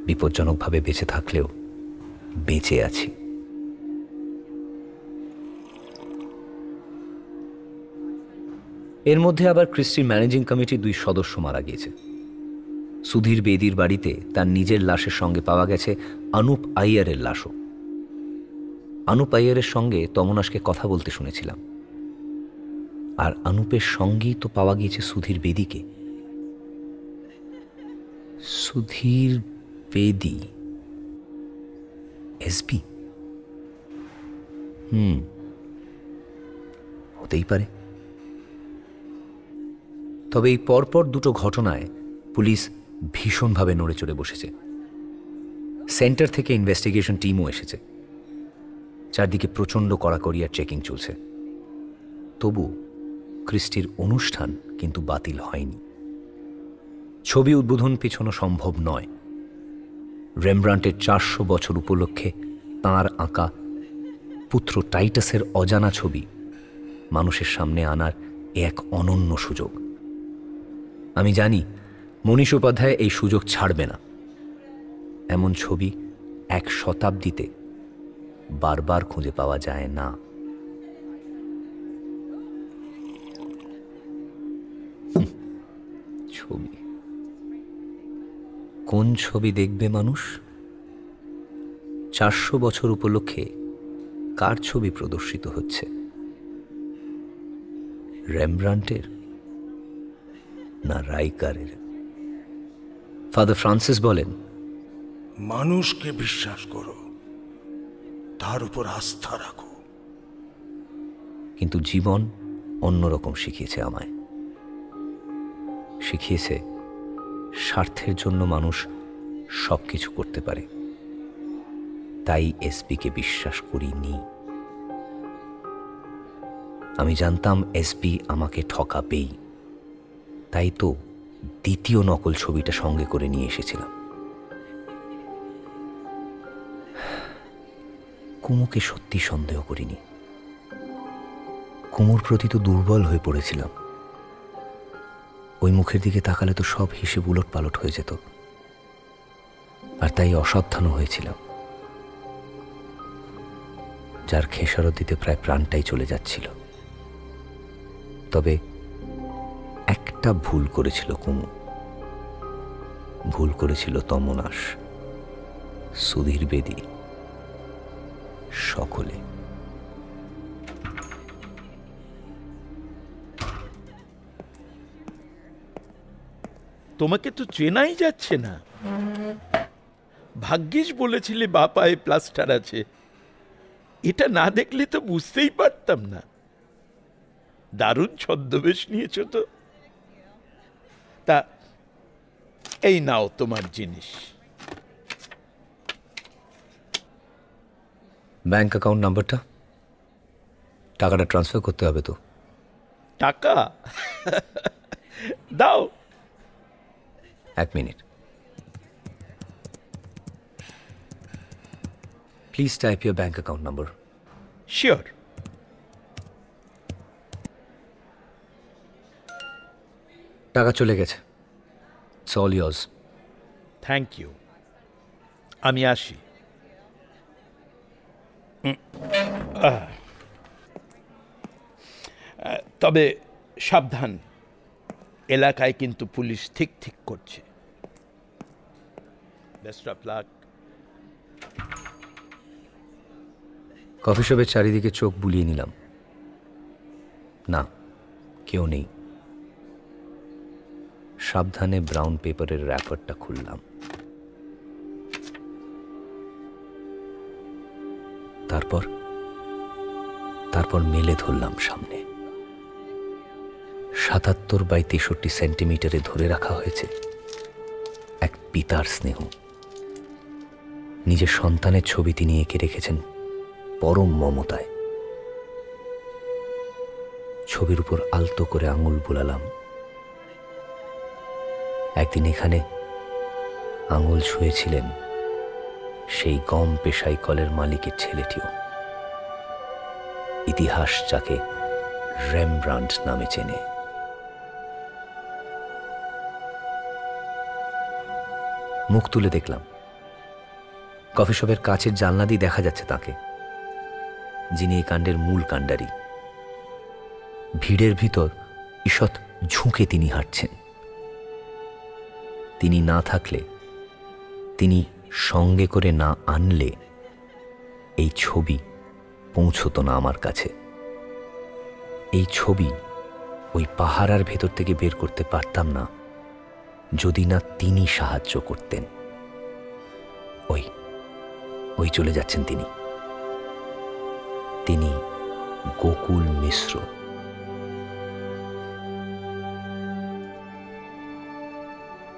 বিপজ্জনকভাবে বেঁচে থাকলেও বেঁচে আছি। এর মধ্যে আবার ক্রিস্টির ম্যানেজিং কমিটির 2 সদস্য মারা গিয়েছে। সুধীর বেদির বাড়িতে তার নিজের লাশের সঙ্গে পাওয়া গেছে অনুপ আইয়ারের লাশও। অনুপ আইয়ারের সঙ্গে তমনাশকে কথা বলতে শুনেছিলাম। আর অনুপের সঙ্গেই তো পাওয়া গিয়েছে সুধীর বেদীকে। সুধীর বেদী, এসপি? হতেই পারে। তবে এই পরপর দুটো ঘটনায় পুলিশ ভীষণভাবে নড়ে চড়ে বসেছে। সেন্টার থেকে ইনভেস্টিগেশন টিমও এসেছে। চারদিকে প্রচণ্ড কড়াকড়ি আর চেকিং চলছে। তবু ক্রিস্টির অনুষ্ঠান কিন্তু বাতিল হয়নি। ছবি উদ্বোধন পেছানো সম্ভব নয়। রেমব্রান্টের 400 বছর উপলক্ষে তাঁর আঁকা পুত্র টাইটাসের অজানা ছবি মানুষের সামনে আনার এক অনন্য সুযোগ। আমি জানি মনীষ উপাধ্যায় এই সুযোগ ছাড়বে না। এমন ছবি 1 শতাব্দীতে বারবার খুঁজে পাওয়া যায় না। ছবি, কোন ছবি দেখবে মানুষ? 400 বছর উপলক্ষে কার ছবি প্রদর্শিত হচ্ছে? রেমব্রান্টের না রাইকারের? ফাদার ফ্রান্সিস বলেন, মানুষকে বিশ্বাস করো, তার উপর আস্থা রাখো। কিন্তু জীবন অন্যরকম শিখিয়েছে আমায়। শিখিয়েছে স্বার্থের জন্য মানুষ সবকিছু করতে পারে। তাই এসপিকে বিশ্বাস করিনি। আমি জানতাম এসপি আমাকে ঠকাবেই। তাই তো দ্বিতীয় নকল ছবিটা সঙ্গে করে নিয়ে এসেছিলাম। কুমুকে সত্যি সন্দেহ করিনি। কুমুর প্রতি তো দুর্বল হয়ে পড়েছিলাম। ওই মুখের দিকে তাকালে তো সব হিসেব উলট পালট হয়ে যেত। আর তাই অসাবধানও হয়েছিলাম, যার খেসারত দিতে প্রায় প্রাণটাই চলে যাচ্ছিল। তবে একটা ভুল করেছিল কুমু। ভুল করেছিল তমনাশ, সুধীর বেদী, সকলে। তোমাকে তো চেনাই যাচ্ছে না। ভাগ্যিস বলেছিলে বা পায়ে প্লাস্টার আছে। এটা না দেখলে তো বুঝতেই পারতাম না। দারুণ ছদ্মবেশ নিয়েছ তো। তা এই নাও তোমার জিনিস। ব্যাংক অ্যাকাউন্ট নাম্বারটা? টাকাটা ট্রান্সফার করতে হবে তো। টাকা দাও। 1 minute. Please type your bank account number. Sure. টাকা চলে গেছে। It's all yours. Thank you. আমি আসি। তবে সাবধান, এলাকায় কিন্তু পুলিশ ঠিক ঠিক করছে। Best of luck. কফি শপের চারিদিকে চোখ বুলিয়ে নিলাম। না, কেউ নেই। সাবধানে ব্রাউন পেপারের র্যাপারটা খুললাম। তারপর মেলে ধরলাম সামনে। ৭৭ বাই ৬৩ সেন্টিমিটারে ধরে রাখা হয়েছে এক পিতার স্নেহ। নিজের সন্তানের ছবি তিনি এঁকে রেখেছেন পরম মমতায়। ছবির উপর আলতো করে আঙুল বুলালাম। একদিন এখানে আঙুল ছুঁয়েছিলেন সেই গম পেশাই কলের মালিকের ছেলেটিও। ইতিহাস যাকে রেমব্রান্ট নামে চেনে। মুখ তুলে দেখলাম কফি শপের কাচের জানলা দিয়ে দেখা যাচ্ছে তাকে, যিনি এই কাণ্ডের মূল কাণ্ডারি। ভিড়ের ভিতর ঈষৎ ঝুঁকে তিনি হাঁটছেন। তিনি না থাকলে, তিনি সঙ্গে করে না আনলে এই ছবি পৌঁছতো না আমার কাছে। এই ছবি ওই পাহারার ভেতর থেকে বের করতে পারতাম না যদি না তিনি সাহায্য করতেন। ওই ওই চলে যাচ্ছেন তিনি, তিনি গোকুল মিশ্র।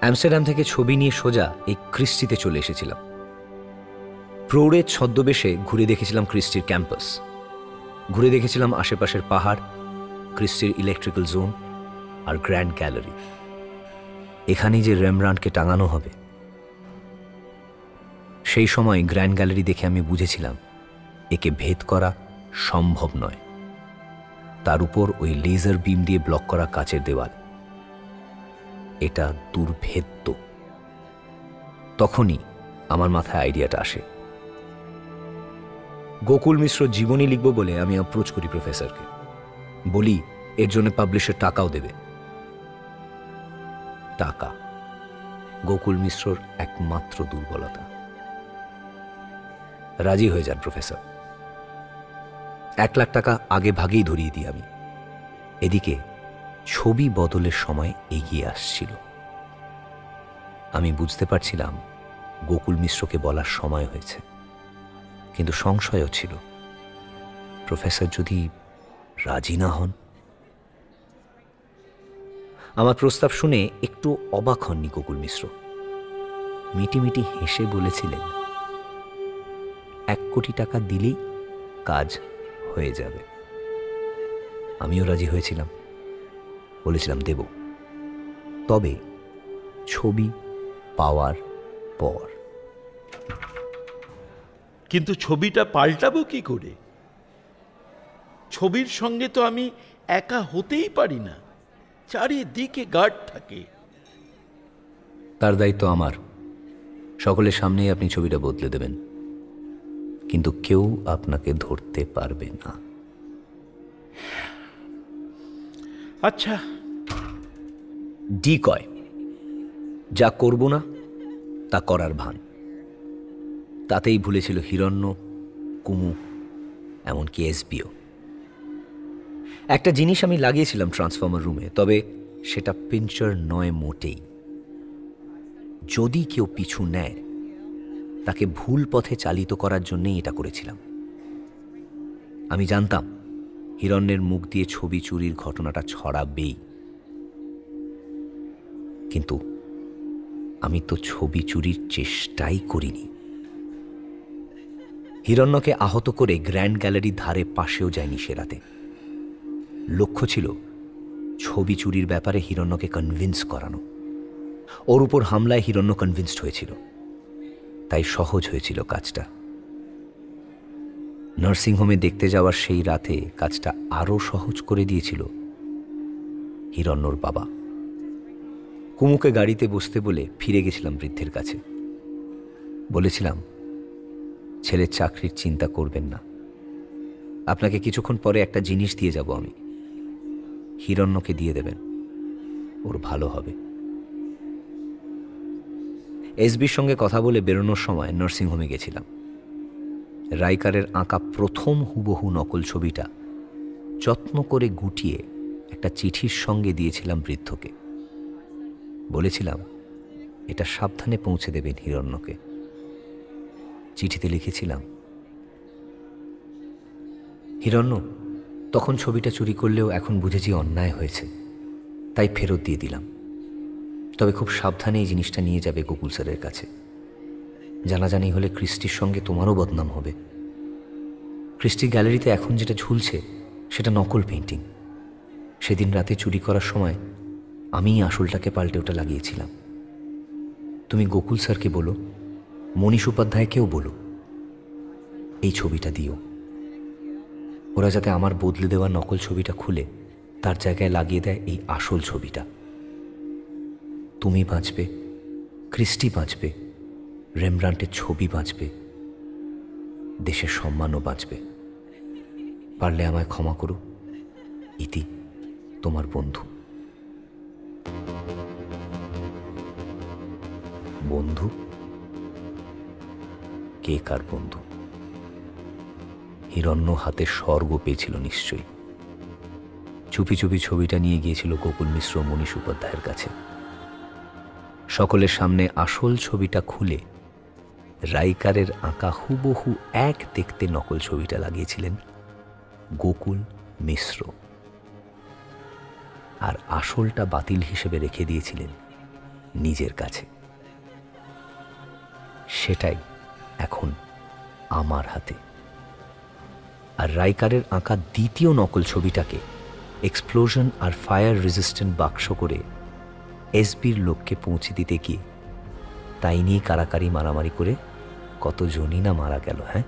অ্যামস্টারডাম থেকে ছবি নিয়ে সোজা এই ক্রিস্টিতে চলে এসেছিলাম। প্রৌঢ়ের ছদ্মবেশে ঘুরে দেখেছিলাম ক্রিস্টির ক্যাম্পাস, ঘুরে দেখেছিলাম আশেপাশের পাহাড়, ক্রিস্টির ইলেকট্রিক্যাল জোন আর গ্র্যান্ড গ্যালারি। এখানেই যে রেমব্রান্ডকে টাঙানো হবে। সেই সময় গ্র্যান্ড গ্যালারি দেখে আমি বুঝেছিলাম একে ভেদ করা সম্ভব নয়। তার উপর ওই লেজার বিম দিয়ে ব্লক করা কাচের দেওয়াল, এটা দুর্ভেদ্য। তখনই আমার মাথায় আইডিয়াটা আসে। গোকুল মিশ্র জীবনী লিখব বলে আমি অ্যাপ্রোচ করি প্রফেসরকে, বলি এর জন্য পাবলিশের টাকাও দেবে। টাকা গোকুল মিশ্রর একমাত্র দুর্বলতা। রাজি হয়ে যান প্রফেসর। 1 লাখ টাকা আগে ভাগেই ধরিয়ে দিই আমি। এদিকে ছবি বদলের সময় এগিয়ে আসছিল। আমি বুঝতে পারছিলাম গোকুল মিশ্রকে বলার সময় হয়েছে, কিন্তু সংশয়ও ছিল প্রফেসর যদি রাজি না হন। আমার প্রস্তাব শুনে একটু অবাক হননি গোকুল মিশ্র। মিটিমিটি হেসে বলেছিলেন 1 কোটি টাকা দিলেই কাজ হয়ে যাবে। আমিও রাজি হয়েছিলাম, বলেছিলাম দেব, তবে ছবি পাওয়ার পর। কিন্তু ছবিটা পাল্টাবো কি করে? ছবির সঙ্গে তো আমি একা হতেই পারি না, চারিদিকে গার্ড থাকে। তার দায়িত্ব আমার। সকলের সামনেই আপনি ছবিটা বদলে দেবেন, কিন্তু কেউ আপনাকে ধরতে পারবে না। আচ্ছা, ডিকয়, যা করব না তা করার ভান। তাতেই ভুলেছিল হিরণ্য, কুমু, এমনকি এসবিও। একটা জিনিস আমি লাগিয়েছিলাম ট্রান্সফর্মার রুমে, তবে সেটা পিঞ্চার নয় মোটেই। যদি কেউ পিছু নেয় তাকে ভুল পথে চালিত করার জন্যই এটা করেছিলাম। আমি জানতাম হিরণ্যের মুখ দিয়ে ছবি চুরির ঘটনাটা ছড়াবেই, কিন্তু আমি তো ছবি চুরির চেষ্টাই করিনি। হিরণ্যকে আহত করে গ্র্যান্ড গ্যালারির ধারে পাশেও যায়নি সে রাতে। লক্ষ্য ছিল ছবি চুরির ব্যাপারে হিরণ্যকে কনভিন্স করানো। ওর উপর হামলায় হিরণ্য কনভিন্সড হয়েছিল, তাই সহজ হয়েছিল কাজটা। নার্সিংহোমে দেখতে যাওয়ার সেই রাতে কাজটা আরও সহজ করে দিয়েছিল হিরণ্যর বাবা। কুমুকে গাড়িতে বসতে বলে ফিরে গেছিলাম বৃদ্ধের কাছে। বলেছিলাম, ছেলের চাকরির চিন্তা করবেন না, আপনাকে কিছুক্ষণ পরে একটা জিনিস দিয়ে যাব আমি, হিরণ্যকে দিয়ে দেবেন, ওর ভালো হবে। এসবির সঙ্গে কথা বলে বেরোনোর সময় নার্সিংহোমে গেছিলাম। রাইকারের আঁকা প্রথম হুবহু নকল ছবিটা যত্ন করে গুটিয়ে একটা চিঠির সঙ্গে দিয়েছিলাম বৃদ্ধকে। বলেছিলাম এটা সাবধানে পৌঁছে দেবেন হিরণ্যকে। চিঠিতে লিখেছিলাম, হিরণ্য, তখন ছবিটা চুরি করলেও এখন বুঝেছি অন্যায় হয়েছে, তাই ফেরত দিয়ে দিলাম। তবে খুব সাবধানে এই জিনিসটা নিয়ে যাবে গোকুল স্যারের কাছে। জানাজানি হলে ক্রিস্টির সঙ্গে তোমারও বদনাম হবে। ক্রিস্টির গ্যালারিতে এখন যেটা ঝুলছে সেটা নকল পেইন্টিং। সেদিন রাতে চুরি করার সময় আমিই আসলটাকে পাল্টে ওটা লাগিয়েছিলাম। তুমি গোকুল স্যারকে বলো, মনীষ উপাধ্যায়কেও বলো, এই ছবিটা দিও। ওরা যাতে আমার বদলে দেওয়া নকল ছবিটা খুলে তার জায়গায় লাগিয়ে দেয় এই আসল ছবিটা। তুমি বাঁচবে, ক্রিস্টি বাঁচবে, রেমব্রান্টের ছবি বাঁচবে, দেশের সম্মানও বাঁচবে। পারলে আমায় ক্ষমা করো। ইতি, তোমার বন্ধু। বন্ধু? কে কার বন্ধু? হিরণ্য হাতে স্বর্গ পেয়েছিল নিশ্চয়ই। চুপি চুপি ছবিটা নিয়ে গিয়েছিল গোকুল মিশ্র ও মনীষ উপাধ্যায়ের কাছে। সকলের সামনে আসল ছবিটা খুলে রাইকারের আঁকা হুবহু এক দেখতে নকল ছবিটা লাগিয়েছিলেন গোকুল মিশ্র, আর আসলটা বাতিল হিসেবে রেখে দিয়েছিলেন নিজের কাছে। সেটাই এখন আমার হাতে। আর রাইকারের আঁকা দ্বিতীয় নকল ছবিটাকে এক্সপ্লোশন আর ফায়ার রেজিস্ট্যান্ট বাক্স করে এসবির লোককে পৌঁছে দিতে গিয়ে তাই নিয়ে কারাকারি মারামারি করে কতজনই না মারা গেল। হ্যাঁ,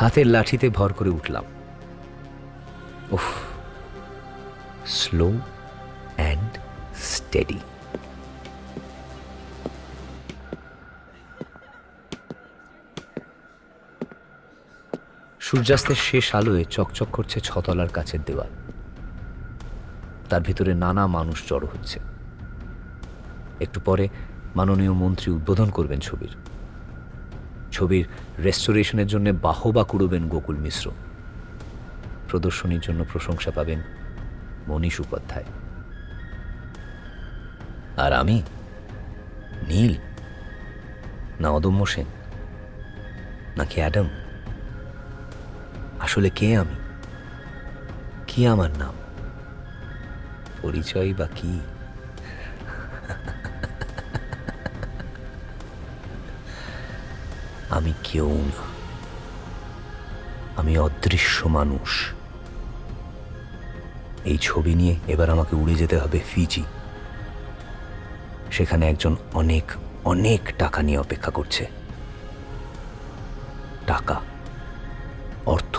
হাতের লাঠিতে ভর করে উঠলাম। উফ, স্লো অ্যান্ড স্টেডি। সূর্যাস্তের শেষ আলোয় চকচক করছে ছতলার কাছের দেওয়াল। তার ভিতরে নানা মানুষ জড়ো হচ্ছে। একটু পরে মাননীয় মন্ত্রী উদ্বোধন করবেন ছবির রেস্টোরেশনের জন্য বাহবা কুড়বেন গোকুল মিশ্র। প্রদর্শনীর জন্য প্রশংসা পাবেন মনীষ উপাধ্যায়। আর আমি নীল না অদম্য সেন নাকি অ্যাডাম? আসলে কে আমি? কি আমার নাম, পরিচয় বা কি? আমি কেউ না, আমি অদৃশ্য মানুষ। এই ছবি নিয়ে এবার আমাকে উড়ে যেতে হবে ফিজি। সেখানে একজন অনেক অনেক টাকা নিয়ে অপেক্ষা করছে। টাকা, অর্থ।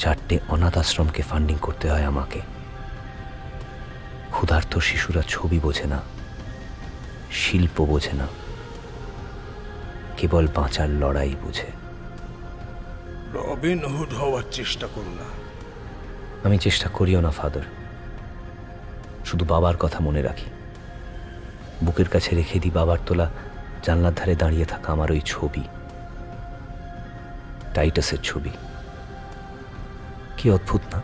4টে অনাথ আশ্রমকে ফান্ডিং করতে হয় আমাকে। ক্ষুধার্ত শিশুরা ছবি বোঝে না, শিল্প বোঝে না, কেবল বাঁচার লড়াই বুঝে। রবিনহুড হওয়ার চেষ্টা করো না। আমি চেষ্টা করিও না ফাদার, শুধু বাবার কথা মনে রাখি। বুকের কাছে রেখে দিই বাবার তোলা জানলার ধারে দাঁড়িয়ে থাকা আমার ওই ছবি, টাইটাসের ছবি। কি অদ্ভুত না,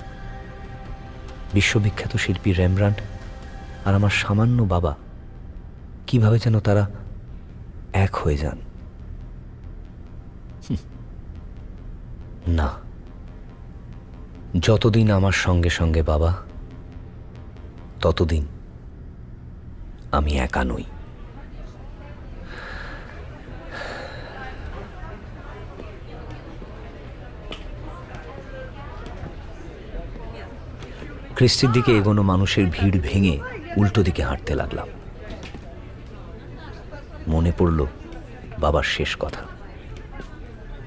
বিশ্ববিখ্যাত শিল্পী রেমব্রান্ট আর আমার সামান্য বাবা কিভাবে যেন তারা এক হয়ে যান। না, যতদিন আমার সঙ্গে সঙ্গে বাবা, ততদিন আমি একা নই। ক্রিস্টির দিকে এগোনো মানুষের ভিড় ভেঙে উল্টো দিকে হাঁটতে লাগলাম। মনে পড়ল বাবার শেষ কথা,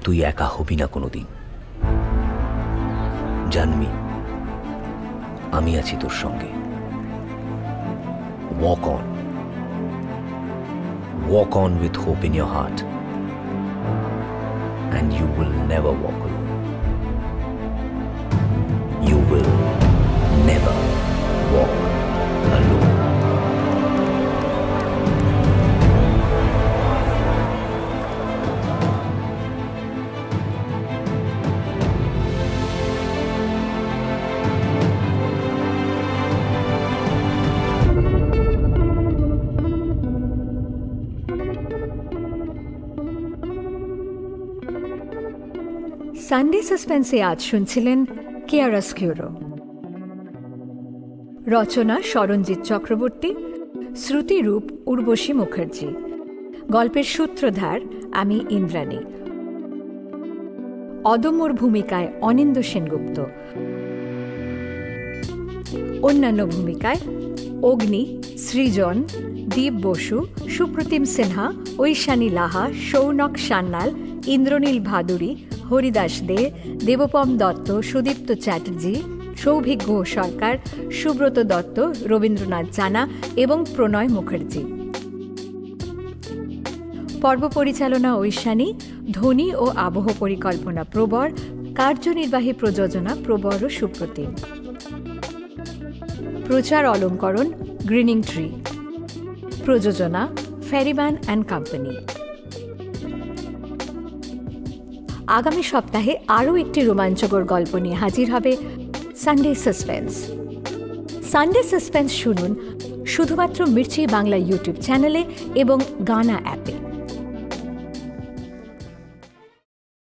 তুই একা হবি না কোনোদিন, জানবি আমি আছি তোর সঙ্গে। Walk on with hope in your heart, and you will never walk alone. You will never walk alone. Sunday সাসপেন্সে আজ শুনছিলেন কিয়ারাস্কিউরো, রচনা সরঞ্জিত চক্রবর্তী, শ্রুতিরূপ উর্বশী মুখার্জি, গল্পের সূত্রধার আমি ইন্দ্রাণী, অদম্যর ভূমিকায় অনিন্দ্য সেনগুপ্ত, অন্যান্য ভূমিকায় অগ্নি, সৃজন, দীপ বসু, সুপ্রতিম সিনহা, ঐশানী লাহা, সৌনক সান্যাল, ইন্দ্রনীল ভাদুরী, হরিদাস দে, দেবপম দত্ত, সুদীপ্ত চ্যাটার্জি, সৌভিক ঘোষ সরকার, সুব্রত দত্ত, রবীন্দ্রনাথ জানা এবং প্রণয় মুখার্জি। পর্ব পরিচালনা ঐশানী, ধ্বনি ও আবহ পরিকল্পনা প্রবর, কার্যনির্বাহী প্রযোজনা প্রবর ও সুপ্রতিম। প্রচার অলঙ্করণ গ্রিনিং ট্রি, প্রযোজনা ফেরিম্যান অ্যান্ড কোম্পানি। আগামী সপ্তাহে আরও একটি রোমাঞ্চকর গল্প নিয়ে হাজির হবে সানডে সাসপেন্স। সানডে সাসপেন্স শুনুন শুধুমাত্র মির্চি বাংলা ইউটিউব চ্যানেলে এবং গানা অ্যাপে।